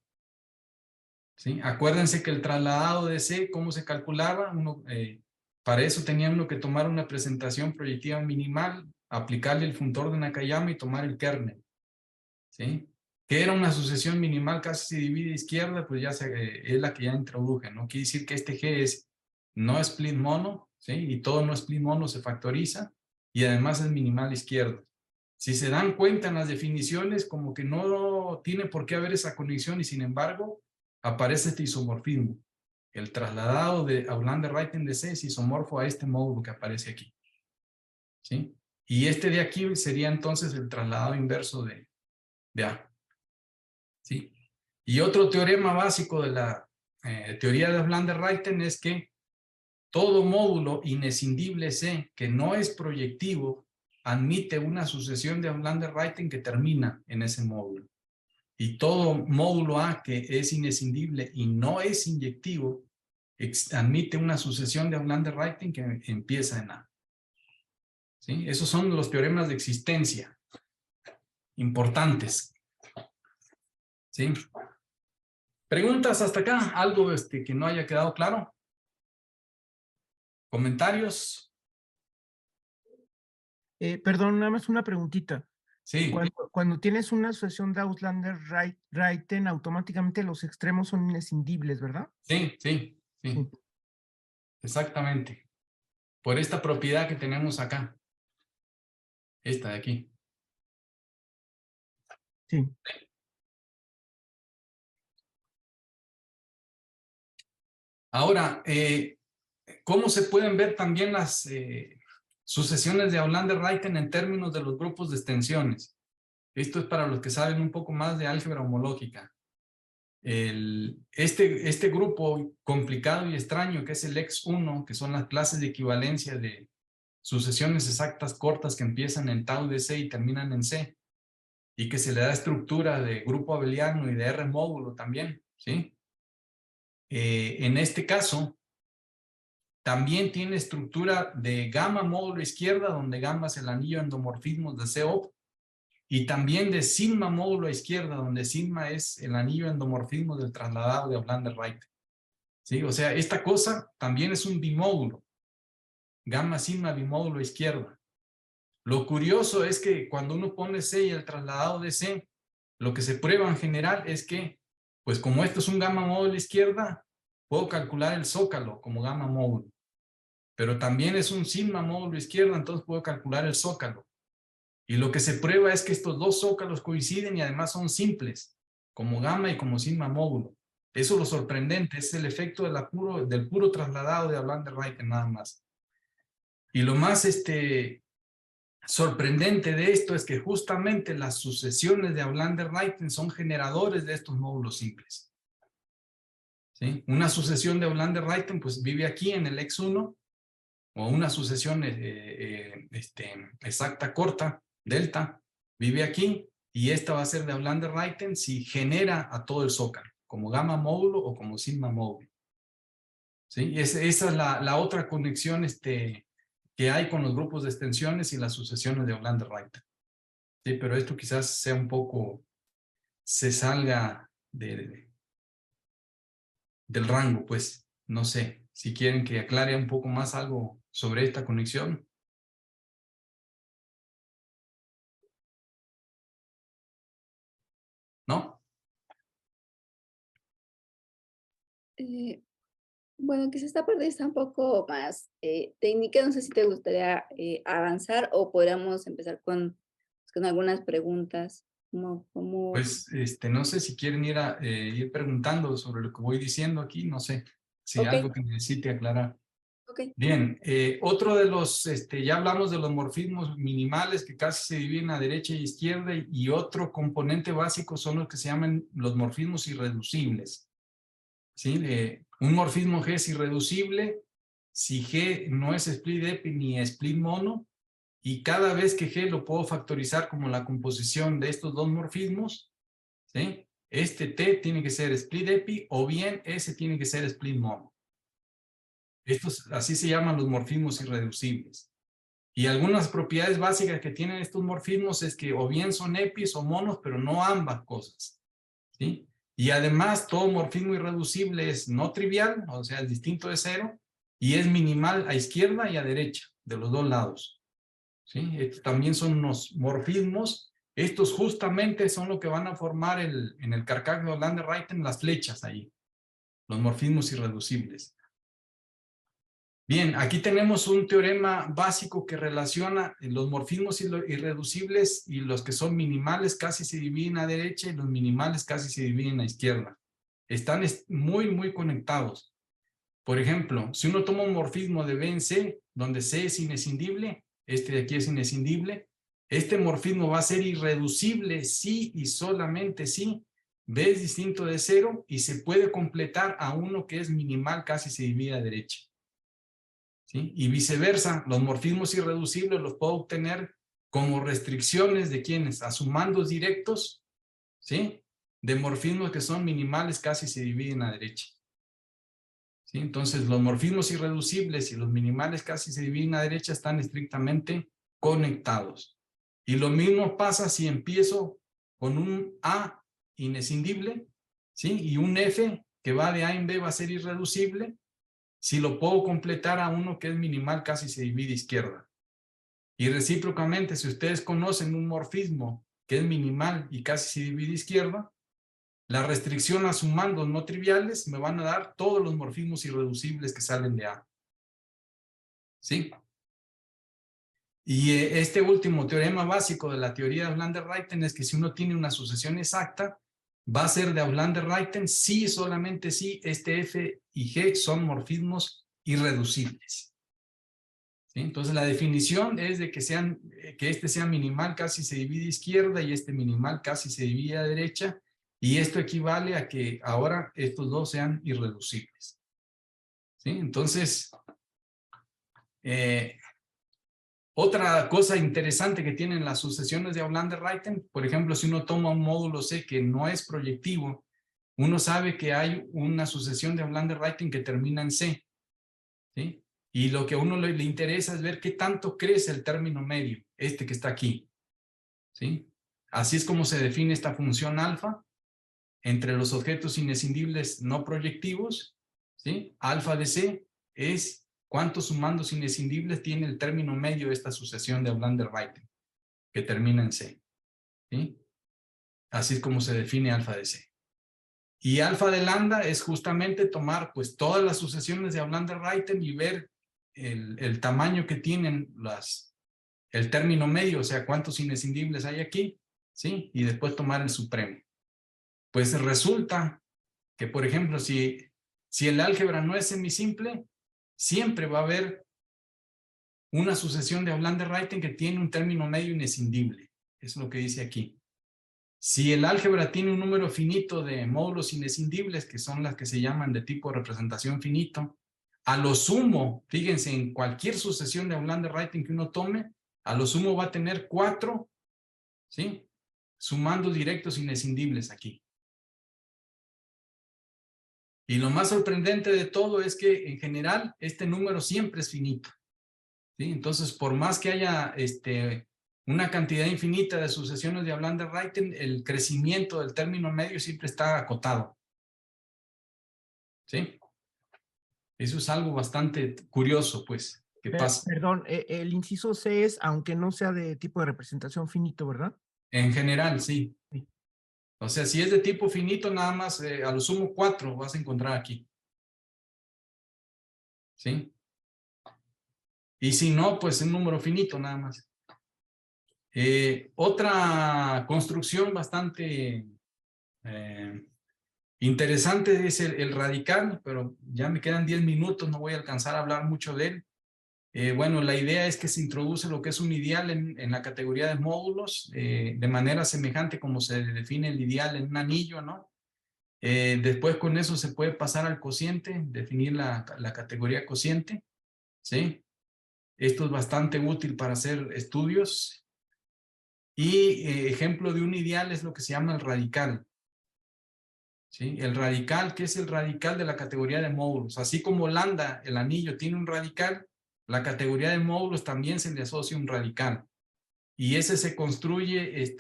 ¿Sí? Acuérdense que el trasladado de C, ¿cómo se calculaba? Para eso tenía uno que tomar una presentación proyectiva minimal, aplicarle el funtor de Nakayama y tomar el kernel. ¿Sí? ¿Qué era una sucesión minimal casi se divide a izquierda? Pues ya es la que ya introduje, ¿no? Quiere decir que este G es no split mono, ¿sí? Y todo no split mono se factoriza y además es minimal izquierda. Si se dan cuenta en las definiciones, como que no tiene por qué haber esa conexión y sin embargo aparece este isomorfismo. El trasladado de Auflander-Rayten de C es isomorfo a este módulo que aparece aquí. ¿Sí? Y este de aquí sería entonces el trasladado inverso de A. ¿Sí? Y otro teorema básico de la teoría de Auflander-Rayten es que todo módulo inescindible C que no es proyectivo admite una sucesión de Auflander-Rayten que termina en ese módulo. Y todo módulo A que es inescindible y no es inyectivo admite una sucesión de Auflander-Rayten que empieza en A. ¿Sí? Esos son los teoremas de existencia importantes. ¿Sí? ¿Preguntas hasta acá? ¿Algo que no haya quedado claro? ¿Comentarios? Perdón, nada más una preguntita. Sí. Cuando tienes una sucesión de Auflander-Rayten, automáticamente los extremos son inescindibles, ¿verdad? Sí, sí, sí. Sí. Exactamente. Por esta propiedad que tenemos acá. Esta de aquí. Sí. Ahora, ¿cómo se pueden ver también las Sucesiones de Aulander-Ruyten en términos de los grupos de extensiones. Esto es para los que saben un poco más de álgebra homológica. Este grupo complicado y extraño que es el X1, que son las clases de equivalencia de sucesiones exactas cortas que empiezan en tau de C y terminan en C, y que se le da estructura de grupo abeliano y de R módulo también, ¿sí? En este caso, también tiene estructura de gamma módulo izquierda, donde gamma es el anillo endomorfismo de C-op, y también de sigma módulo a izquierda, donde sigma es el anillo endomorfismo del trasladado de Aulander-Ruyten. ¿Sí? O sea, esta cosa también es un bimódulo. Gamma sigma bimódulo a izquierda. Lo curioso es que cuando uno pone C y el trasladado de C, lo que se prueba en general es que, pues como esto es un gamma módulo a izquierda, puedo calcular el zócalo como gamma módulo. Pero también es un sigma módulo a izquierda, entonces puedo calcular el zócalo. Y lo que se prueba es que estos dos zócalos coinciden y además son simples, como gamma y como sigma módulo. Eso es lo sorprendente, es el efecto del puro trasladado de Aulander-Ruyten nada más. Y lo más sorprendente de esto es que justamente las sucesiones de Aulander-Ruyten son generadores de estos módulos simples. ¿Sí? Una sucesión de Aulander-Ruyten pues vive aquí en el X1, o una sucesión exacta corta, delta, vive aquí, y esta va a ser de Aulander-Ruyten si genera a todo el zócalo, como gamma módulo o como sigma módulo. ¿Sí? Esa es la otra conexión que hay con los grupos de extensiones y las sucesiones de Aulander-Ruyten. Sí, pero esto quizás sea un poco, se salga del rango, pues, no sé, si quieren que aclare un poco más algo sobre esta conexión. ¿No? Bueno, quizás esta parte está un poco más técnica. No sé si te gustaría avanzar o podríamos empezar con algunas preguntas. Pues no sé si quieren ir preguntando sobre lo que voy diciendo aquí, no sé si Ok. algo que necesite aclarar. Ok. Bien, otro de los, ya hablamos de los morfismos minimales que casi se dividen a derecha y izquierda, y otro componente básico son los que se llaman los morfismos irreducibles. ¿Sí? Un morfismo G es irreducible si G no es split epi ni split mono, y cada vez que G lo puedo factorizar como la composición de estos dos morfismos, ¿sí? Este T tiene que ser split epi o bien S tiene que ser split mono. Estos, así se llaman los morfismos irreducibles. Y algunas propiedades básicas que tienen estos morfismos es que o bien son epis o monos, pero no ambas cosas. ¿Sí? Y además todo morfismo irreducible es no trivial, o sea, es distinto de cero, y es minimal a izquierda y a derecha, de los dos lados. ¿Sí? Estos también son unos morfismos. Estos justamente son lo que van a formar en el carcaj de Aulander-Ruyten las flechas ahí, los morfismos irreducibles. Bien, aquí tenemos un teorema básico que relaciona los morfismos irreducibles, y los que son minimales casi se dividen a derecha y los minimales casi se dividen a izquierda. Están muy conectados. Por ejemplo, si uno toma un morfismo de B en C, donde C es inescindible, este de aquí es inescindible, este morfismo va a ser irreducible si y solamente si B es distinto de cero y se puede completar a uno que es minimal casi se divide a derecha. ¿Sí? Y viceversa, los morfismos irreducibles los puedo obtener como restricciones de quienes, a sumandos directos, ¿sí? De morfismos que son minimales casi se dividen a derecha. ¿Sí? Entonces los morfismos irreducibles y los minimales casi se dividen a derecha están estrictamente conectados. Y lo mismo pasa si empiezo con un A inescindible, ¿sí? Y un F que va de A en B va a ser irreducible. Si lo puedo completar a uno que es minimal, casi se divide a izquierda. Y recíprocamente, si ustedes conocen un morfismo que es minimal y casi se divide a izquierda, la restricción a sumandos no triviales me van a dar todos los morfismos irreducibles que salen de A. ¿Sí? Y este último teorema básico de la teoría de Aulander-Ruyten es que si uno tiene una sucesión exacta, va a ser de Aulander-Ruyten si solamente si este F y G son morfismos irreducibles. ¿sí? Entonces la definición es de que este sea minimal casi se divide a izquierda y este minimal casi se divide a derecha, y esto equivale a que ahora estos dos sean irreducibles. ¿Sí? Entonces, otra cosa interesante que tienen las sucesiones de Aulander-Reiten, por ejemplo, si uno toma un módulo C que no es proyectivo, uno sabe que hay una sucesión de Aulander-Reiten que termina en C, ¿sí? Y lo que a uno le interesa es ver qué tanto crece el término medio, este que está aquí, ¿sí? Así es como se define esta función alfa entre los objetos inescindibles no proyectivos, ¿sí? Alfa de C es cuántos sumandos inescindibles tiene el término medio de esta sucesión de Aulander-Reiten, que termina en C, ¿sí? Así es como se define alfa de C. Y alfa de lambda es justamente tomar pues todas las sucesiones de Aulander-Reiten y ver el tamaño que tienen el término medio, o sea, cuántos inescindibles hay aquí, ¿sí? Y después tomar el supremo. Pues resulta que, por ejemplo, si el álgebra no es semisimple, siempre va a haber una sucesión de Aulander-Reiten que tiene un término medio inescindible. Es lo que dice aquí. Si el álgebra tiene un número finito de módulos inescindibles, que son las que se llaman de tipo representación finito, a lo sumo, fíjense, en cualquier sucesión de Aulander-Reiten que uno tome, a lo sumo va a tener 4, ¿sí? Sumandos directos inescindibles aquí. Y lo más sorprendente de todo es que en general este número siempre es finito, ¿sí? Entonces, por más que haya una cantidad infinita de sucesiones de Aulander-Reiten, el crecimiento del término medio siempre está acotado, ¿sí? Eso es algo bastante curioso, pues, que pasa. Perdón, el inciso C es, aunque no sea de tipo de representación finito, ¿verdad? En general, sí. Sí. O sea, si es de tipo finito, nada más a lo sumo 4 vas a encontrar aquí, ¿sí? Y si no, pues un número finito nada más. Otra construcción bastante interesante es el radical, pero ya me quedan 10 minutos, no voy a alcanzar a hablar mucho de él. Bueno, la idea es que se introduce lo que es un ideal en la categoría de módulos, de manera semejante como se define el ideal en un anillo, ¿no? Después con eso se puede pasar al cociente, definir la categoría cociente, ¿sí? Esto es bastante útil para hacer estudios. Y ejemplo de un ideal es lo que se llama el radical, ¿sí? El radical, ¿qué es el radical de la categoría de módulos? Así como lambda, el anillo, tiene un radical, la categoría de módulos también se le asocia un radical. Y ese se construye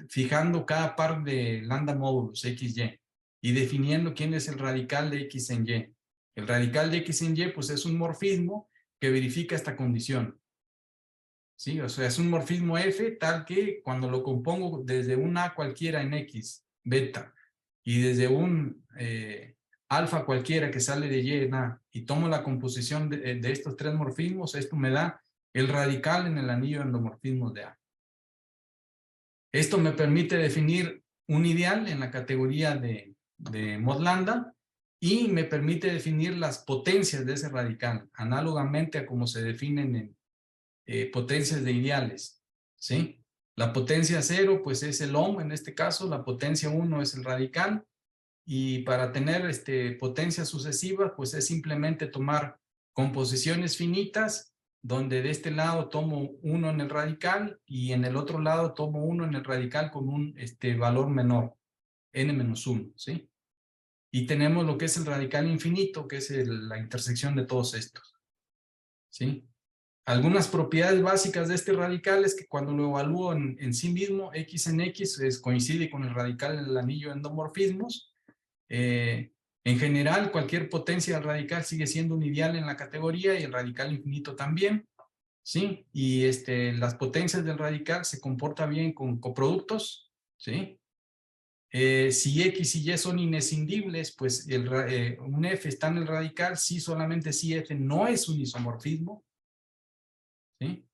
fijando cada par de lambda módulos, x, y, y definiendo quién es el radical de x en y. El radical de x en y, pues es un morfismo que verifica esta condición. ¿Sí? O sea, es un morfismo F tal que cuando lo compongo desde un A cualquiera en X, beta, y desde un alfa cualquiera que sale de Y en A, y tomo la composición de estos tres morfismos, esto me da el radical en el anillo de endomorfismos de A. Esto me permite definir un ideal en la categoría de mod lambda y me permite definir las potencias de ese radical, análogamente a como se definen en potencias de ideales, ¿sí? La potencia 0, pues es el ohm en este caso, la potencia 1 es el radical, y para tener potencias sucesivas, pues es simplemente tomar composiciones finitas, donde de este lado tomo 1 en el radical, y en el otro lado tomo 1 en el radical con un valor menor, n-1, ¿sí? Y tenemos lo que es el radical infinito, que es la intersección de todos estos, ¿sí? Algunas propiedades básicas de este radical es que cuando lo evalúo en sí mismo, x en x coincide con el radical del anillo de endomorfismos. En general, cualquier potencia del radical sigue siendo un ideal en la categoría y el radical infinito también, ¿sí? Y las potencias del radical se comportan bien con coproductos, ¿sí? Si x y y son inescindibles, pues un f está en el radical, si solamente si f no es un isomorfismo, ¿sí?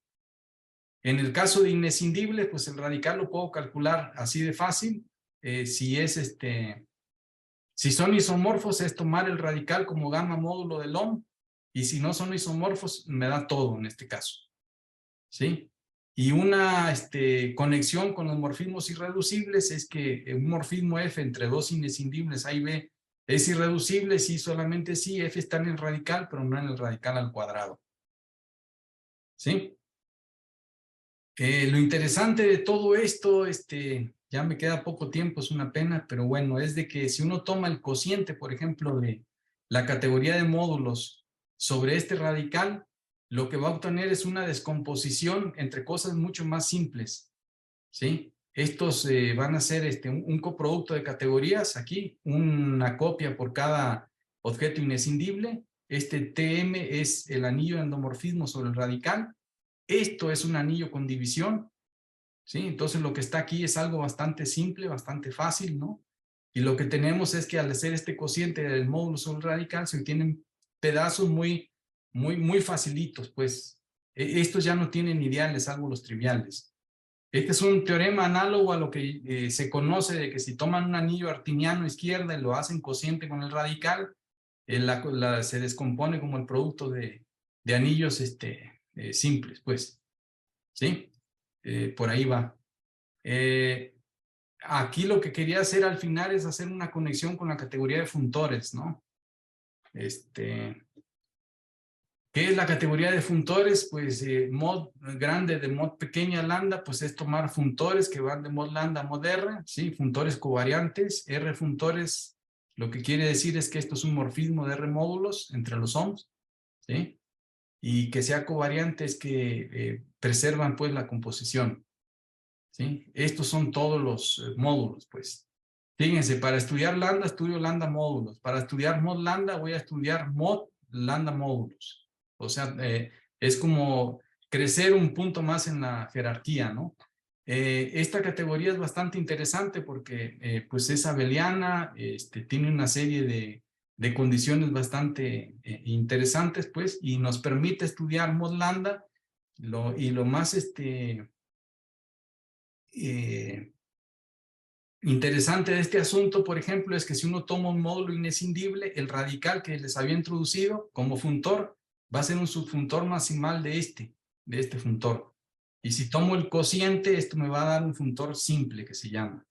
En el caso de inescindible, pues el radical lo puedo calcular así de fácil. Si son isomorfos, es tomar el radical como gamma módulo del ohm y si no son isomorfos, me da todo en este caso. ¿Sí? Y una conexión con los morfismos irreducibles es que un morfismo F entre dos inescindibles A y B es irreducible si solamente si F está en el radical, pero no en el radical al cuadrado. ¿Sí? Lo interesante de todo esto, ya me queda poco tiempo, es una pena, pero bueno, es de que si uno toma el cociente, por ejemplo, de la categoría de módulos sobre este radical, lo que va a obtener es una descomposición entre cosas mucho más simples, ¿sí? Estos van a ser un coproducto de categorías, aquí, una copia por cada objeto inescindible. Este TM es el anillo de endomorfismo sobre el radical. Esto es un anillo con división, ¿sí? Entonces lo que está aquí es algo bastante simple, bastante fácil, ¿no? Y lo que tenemos es que al hacer este cociente del módulo sobre el radical se obtienen pedazos muy facilitos, pues. Estos ya no tienen ideales, salvo los triviales. Este es un teorema análogo a lo que se conoce de que si toman un anillo artiniano izquierda y lo hacen cociente con el radical, se descompone como el producto de anillos simples, pues. ¿Sí? Por ahí va. Aquí lo que quería hacer al final es hacer una conexión con la categoría de funtores, ¿no? ¿Qué es la categoría de funtores? Pues mod grande de mod pequeña lambda, pues es tomar funtores que van de mod lambda a mod R, ¿sí? Funtores covariantes, R funtores, lo que quiere decir es que esto es un morfismo de R módulos entre los ohms, ¿sí? Y que sea covariante es que preservan pues la composición, ¿sí? Estos son todos los módulos, pues. Fíjense, para estudiar lambda, estudio lambda módulos. Para estudiar mod lambda, voy a estudiar mod lambda módulos. O sea, es como crecer un punto más en la jerarquía, ¿no? Esta categoría es bastante interesante porque pues es abeliana, tiene una serie de condiciones bastante interesantes, pues, y nos permite estudiar mod lambda. Y lo más interesante de este asunto, por ejemplo, es que si uno toma un módulo inescindible, el radical que les había introducido como funtor va a ser un subfuntor maximal de este funtor. Y si tomo el cociente, esto me va a dar un funtor simple que se llama.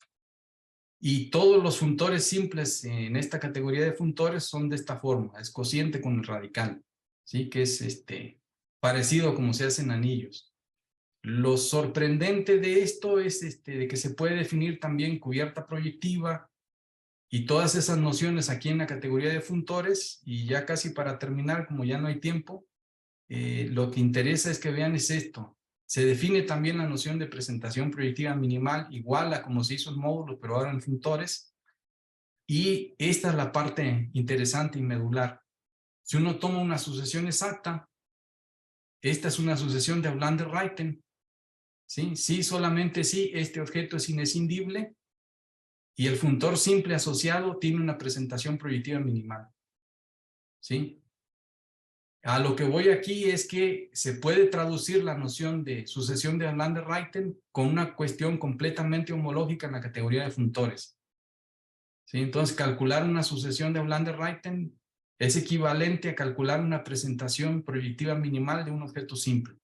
Y todos los funtores simples en esta categoría de funtores son de esta forma, es cociente con el radical, ¿sí? Que es parecido a como se hacen anillos. Lo sorprendente de esto es de que se puede definir también cubierta proyectiva y todas esas nociones aquí en la categoría de funtores. Y ya casi para terminar, como ya no hay tiempo, lo que interesa es que vean es esto. Se define también la noción de presentación proyectiva minimal igual a como se hizo el módulo, pero ahora en funtores. Y esta es la parte interesante y medular. Si uno toma una sucesión exacta, esta es una sucesión de Aulander-Reiten. ¿Sí? Sí, solamente sí, este objeto es inescindible y el funtor simple asociado tiene una presentación proyectiva minimal. ¿Sí? A lo que voy aquí es que se puede traducir la noción de sucesión de Aulander-Reiten con una cuestión completamente homológica en la categoría de funtores. ¿Sí? Entonces, calcular una sucesión de Aulander-Reiten es equivalente a calcular una presentación proyectiva minimal de un objeto simple.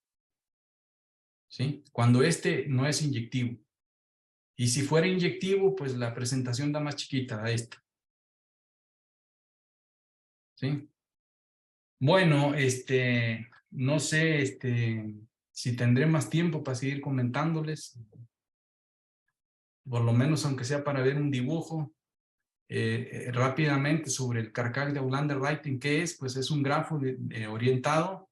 ¿Sí? Cuando este no es inyectivo. Y si fuera inyectivo, pues la presentación da más chiquita a esta. ¿Sí? Bueno, no sé, si tendré más tiempo para seguir comentándoles, por lo menos aunque sea para ver un dibujo rápidamente sobre el carcaj de Aulander-Reiten. ¿Qué es? Pues es un grafo orientado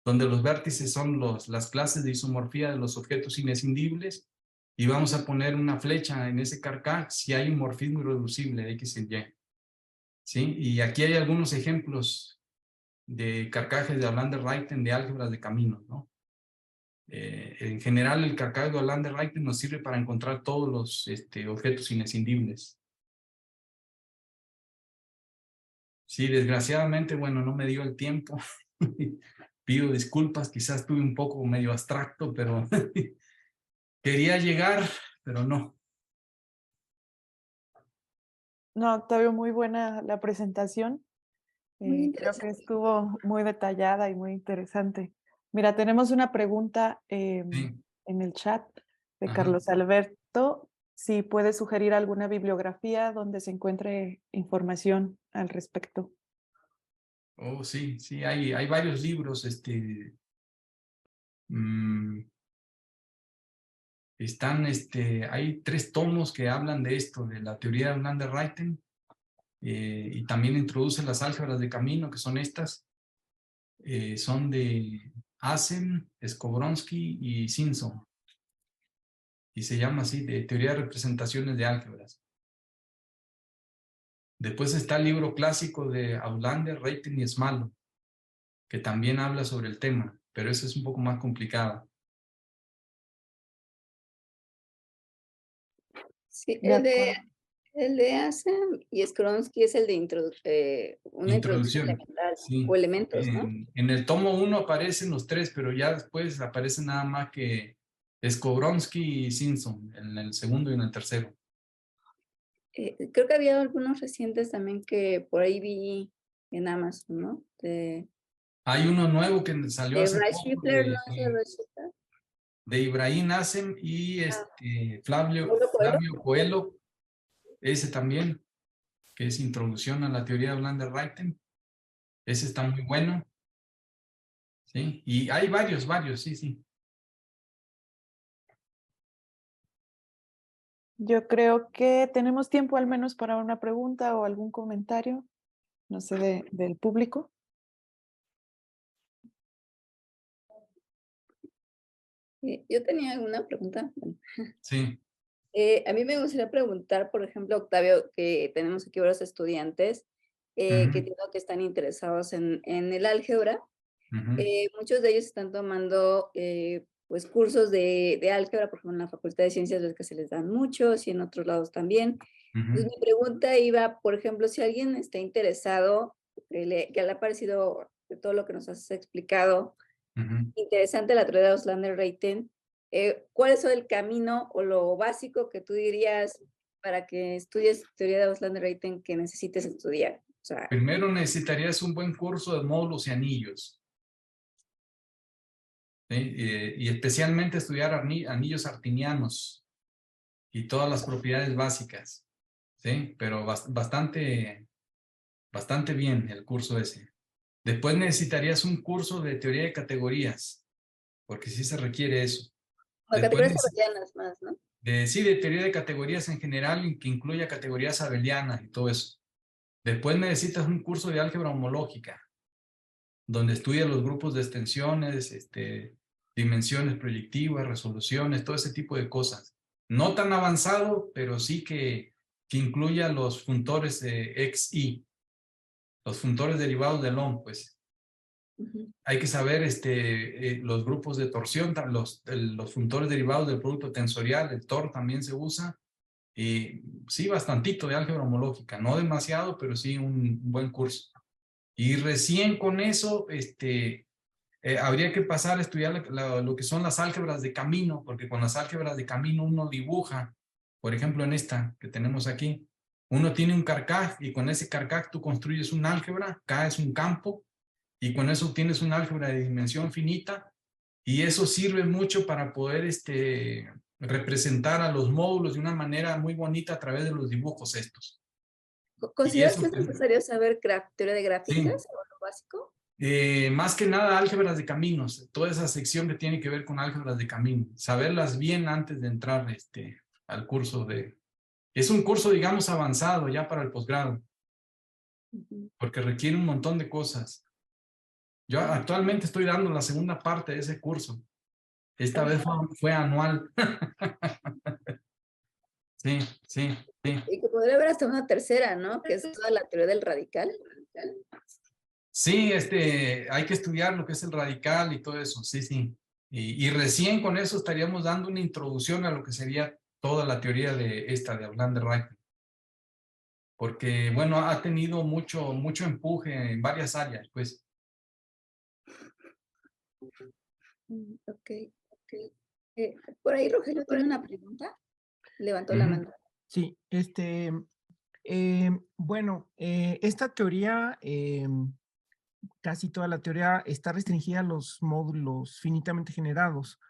donde los vértices son las clases de isomorfía de los objetos inescindibles y vamos a poner una flecha en ese carcaj si hay un morfismo irreducible de X en Y. ¿Sí? Y aquí hay algunos ejemplos de carcajes de Aulander-Reiten de álgebras de caminos, ¿no? En general, el carcaj de Aulander-Reiten nos sirve para encontrar todos los objetos inescindibles. Sí, desgraciadamente, bueno, no me dio el tiempo. Pido disculpas, quizás estuve un poco medio abstracto, pero quería llegar, pero no. No, Octavio, muy buena la presentación. Muy Creo que interesante. estuvo muy detallada y muy interesante. Mira, tenemos una pregunta Sí, en el chat de ajá. Carlos Alberto. Si puede sugerir alguna bibliografía donde se encuentre información al respecto. Oh, sí, sí, hay varios libros, mm, hay 3 tomos que hablan de esto, de la teoría de Outlander-Reiten, y también introducen las álgebras de camino, que son estas, son de Asen, Skobronsky y Simpson, y se llama así, de teoría de representaciones de álgebras. Después está el libro clásico de Outlander, Reiten y Smallon, que también habla sobre el tema, pero ese es un poco más complicado. Sí, De acuerdo. el de Asem y Skronsky es el de una introducción Introducción, elemental o sí. elementos, ¿no? En el tomo 1 aparecen los 3, pero ya después aparece nada más que Skobronsky y Simpson, en el segundo y en el tercero. Creo que había algunos recientes también que por ahí vi en Amazon, ¿no? Hay uno nuevo que salió De hace Bryce poco Shifler, ¿no es de Bryce Shifler? de Ibrahim Assem y Ah, Flavio, ¿Paulo Coelho? Flavio Coelho, ese también, que es Introducción a la teoría de Outlander-Reiten. Ese está muy bueno, ¿sí? Y hay varios, sí, sí. Yo creo que tenemos tiempo al menos para una pregunta o algún comentario, no sé, del público. Yo tenía una pregunta. Bueno, Sí. a mí me gustaría preguntar, por ejemplo, Octavio, que tenemos aquí varios estudiantes que Ujú, entiendo que están interesados en el álgebra. ujú, Muchos de ellos están tomando pues cursos de álgebra, por ejemplo, en la Facultad de Ciencias ves que se les dan muchos y en otros lados también. ujú, Entonces mi pregunta iba, por ejemplo, si alguien está interesado, que le ha parecido de todo lo que nos has explicado, ujú. interesante la teoría de Auslander-Reiten, ¿cuál es el camino o lo básico que tú dirías para que estudies teoría de Auslander-Reiten que necesites estudiar? O sea, Primero necesitarías un buen curso de módulos y anillos, ¿sí? Y especialmente estudiar anillos artinianos y todas las propiedades básicas, ¿sí? Pero bastante bien el curso ese. Después necesitarías un curso de teoría de categorías, porque sí se requiere eso. como Después, categorías abelianas más, ¿no? sí, de teoría de categorías en general, y que incluya categorías abelianas y todo eso. Después necesitas un curso de álgebra homológica, donde estudia los grupos de extensiones, dimensiones proyectivas, resoluciones, todo ese tipo de cosas. No tan avanzado, pero sí que incluya los funtores de XY, los funtores derivados de Long, pues. Ujú. Hay que saber los grupos de torsión, los funtores derivados del producto tensorial, el TOR también se usa. Y sí, bastantito de álgebra homológica, no demasiado, pero sí un buen curso. Y recién con eso, habría que pasar a estudiar lo que son las álgebras de camino, porque con las álgebras de camino uno dibuja, por ejemplo en esta que tenemos aquí, uno tiene un carcaj y con ese carcaj tú construyes un álgebra, K es un campo, y con eso tienes un álgebra de dimensión finita, y eso sirve mucho para poder representar a los módulos de una manera muy bonita a través de los dibujos estos. Y ¿Consideras eso, que es necesario saber teoría de sí, gráficas o lo básico? más que nada álgebras de caminos, toda esa sección que tiene que ver con álgebras de camino, saberlas bien antes de entrar al curso de... Es un curso, digamos, avanzado ya para el posgrado, Ujú. porque requiere un montón de cosas. Yo actualmente estoy dando la segunda parte de ese curso. Esta vez fue anual. Sí, sí, sí. Y que podría haber hasta una tercera, ¿no? Que es toda la teoría del radical. Sí, hay que estudiar lo que es el radical y todo eso, sí, sí. Y recién con eso estaríamos dando una introducción a lo que sería toda la teoría de Outlander-Reiten. Porque, bueno, ha tenido mucho empuje en varias áreas, pues. Ok. Por ahí Rogelio tiene una pregunta. Levantó la Ujú. mano. Sí, Bueno, esta teoría, casi toda la teoría está restringida a los módulos finitamente generados.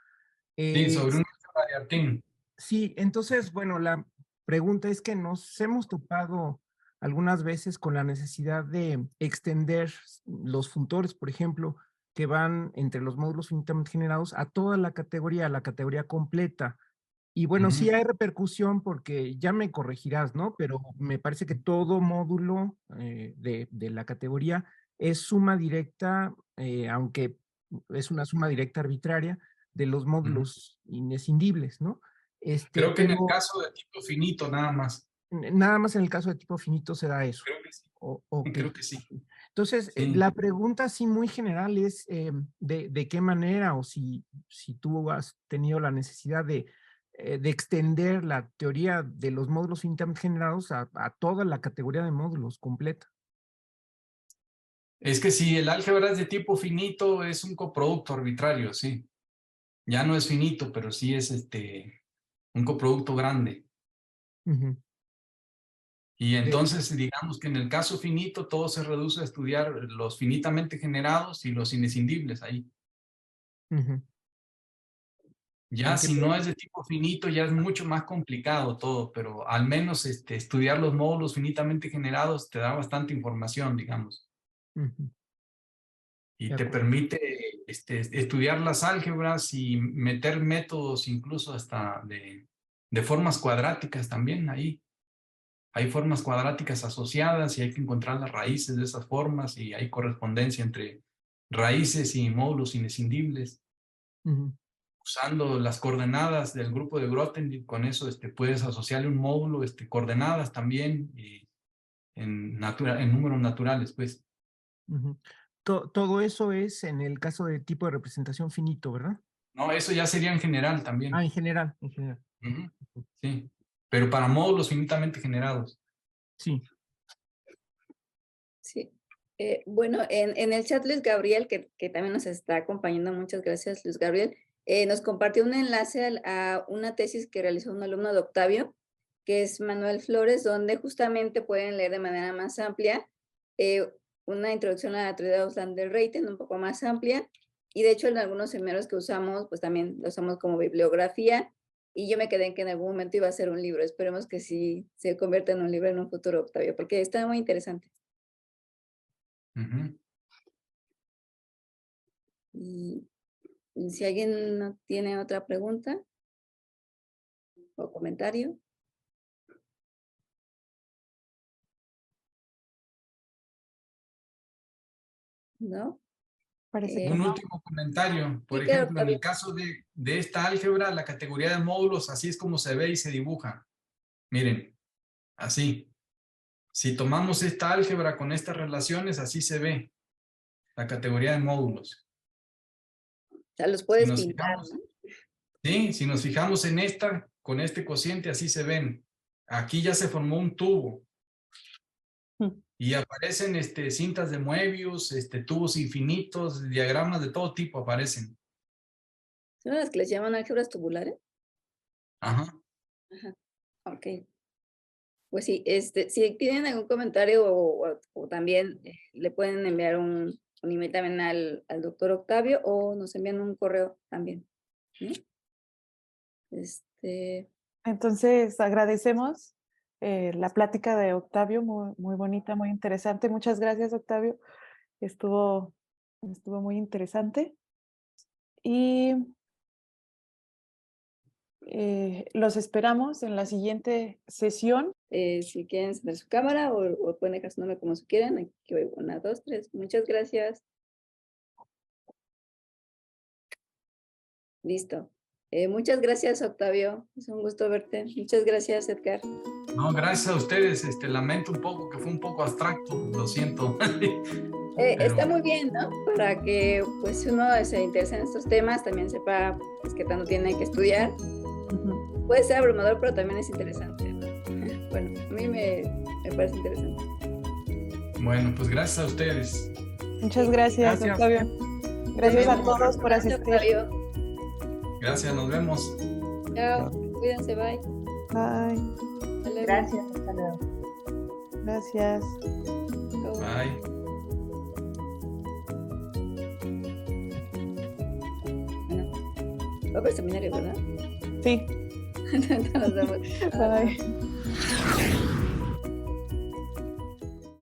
Sí, sobre Eh, un álgebra de Artin. Sí, entonces, bueno, la pregunta es que nos hemos topado algunas veces con la necesidad de extender los funtores, por ejemplo, que van entre los módulos finitamente generados a toda a la categoría completa. Y bueno, sí hay repercusión porque ya me corregirás, ¿no? Pero me parece que todo módulo de la categoría es suma directa, aunque es una suma directa arbitraria de los módulos inescindibles, ¿no? Creo que en el Pero caso de tipo finito nada más. nada más en el caso de tipo finito se da eso. Creo que sí. Ok. Creo que sí. Entonces, Sí. la pregunta así muy general es de qué manera o si tú has tenido la necesidad de extender la teoría de los módulos finitamente generados a toda la categoría de módulos completa. Es que si el álgebra es de tipo finito, es un coproducto arbitrario, sí. Ya no es finito, pero sí es un coproducto grande. Ujú. Y entonces, digamos que en el caso finito, todo se reduce a estudiar los finitamente generados y los inescindibles ahí. Ujú. Ya si Entiendo. no es de tipo finito, ya es mucho más complicado todo, pero al menos estudiar los módulos finitamente generados te da bastante información, digamos. Ujú. Y De te acuerdo. permite estudiar las álgebras y meter métodos incluso hasta de formas cuadráticas también ahí. Hay formas cuadráticas asociadas y hay que encontrar las raíces de esas formas y hay correspondencia entre raíces y módulos inescindibles. Ujú. Usando las coordenadas del grupo de Grothendieck, con eso puedes asociarle un módulo, coordenadas también y en números naturales, pues. Ujú. Todo eso es en el caso de tipo de representación finito, ¿verdad? No, eso ya sería en general también. En general, en general. Ujú. Sí, pero para módulos finitamente generados. Sí. Sí. Bueno, en el chat Luis Gabriel, que también nos está acompañando, muchas gracias Luis Gabriel, nos compartió un enlace a una tesis que realizó un alumno de Octavio, que es Manuel Flores, donde justamente pueden leer de manera más amplia una introducción a la teoría de Auslander-Rayten un poco más amplia, y de hecho en algunos seminarios que usamos, pues también lo usamos como bibliografía, y yo me quedé en que en algún momento iba a ser un libro. Esperemos que sí se convierta en un libro en un futuro, Octavio, porque está muy interesante. Ujú. Y si alguien no tiene otra pregunta o comentario. ¿No? Parece que Un no. último comentario. Por Sí, claro, ejemplo, en Octavio. el caso de esta álgebra, la categoría de módulos, así es como se ve y se dibuja. Miren, así. Si tomamos esta álgebra con estas relaciones, así se ve la categoría de módulos. O sea, los Si puedes nos pintar, fijamos, ¿no? ¿sí? Si nos fijamos en esta, con este cociente, así se ven. Aquí ya se formó un tubo Mm. y aparecen cintas de Möbius, tubos infinitos, diagramas de todo tipo aparecen. ¿Son las que les llaman álgebras tubulares? Ajá. Ajá. Ok. Pues sí, si tienen algún comentario o también le pueden enviar un email también al doctor Octavio o nos envían un correo también. ¿No? Entonces, agradecemos la plática de Octavio, muy, muy bonita, muy interesante. Muchas gracias, Octavio. Estuvo muy interesante. Y los esperamos en la siguiente sesión. Si quieren encender su cámara o pueden dejar su nombre como si quieran. Aquí voy, 1, 2, 3. Muchas gracias. Listo. Muchas gracias, Octavio. Es un gusto verte. Muchas gracias, Edgar. No, gracias a ustedes. Lamento un poco que fue un poco abstracto, lo siento. Está muy bien, ¿no? Para que pues uno se interese en estos temas, también sepa pues, qué tanto tiene que estudiar. Puede ser abrumador, pero también es interesante, ¿no? Bueno, a mí me parece interesante. Bueno, pues gracias a ustedes. Muchas gracias, Gracias. Octavio. Gracias a todos por asistir. Octavio. Gracias, nos vemos. Chao, cuídense, bye. Bye. Hasta luego. Gracias, hasta luego. Gracias. Bye. Bueno, va para el seminario, ¿verdad? Sí. Nos vemos. Bye.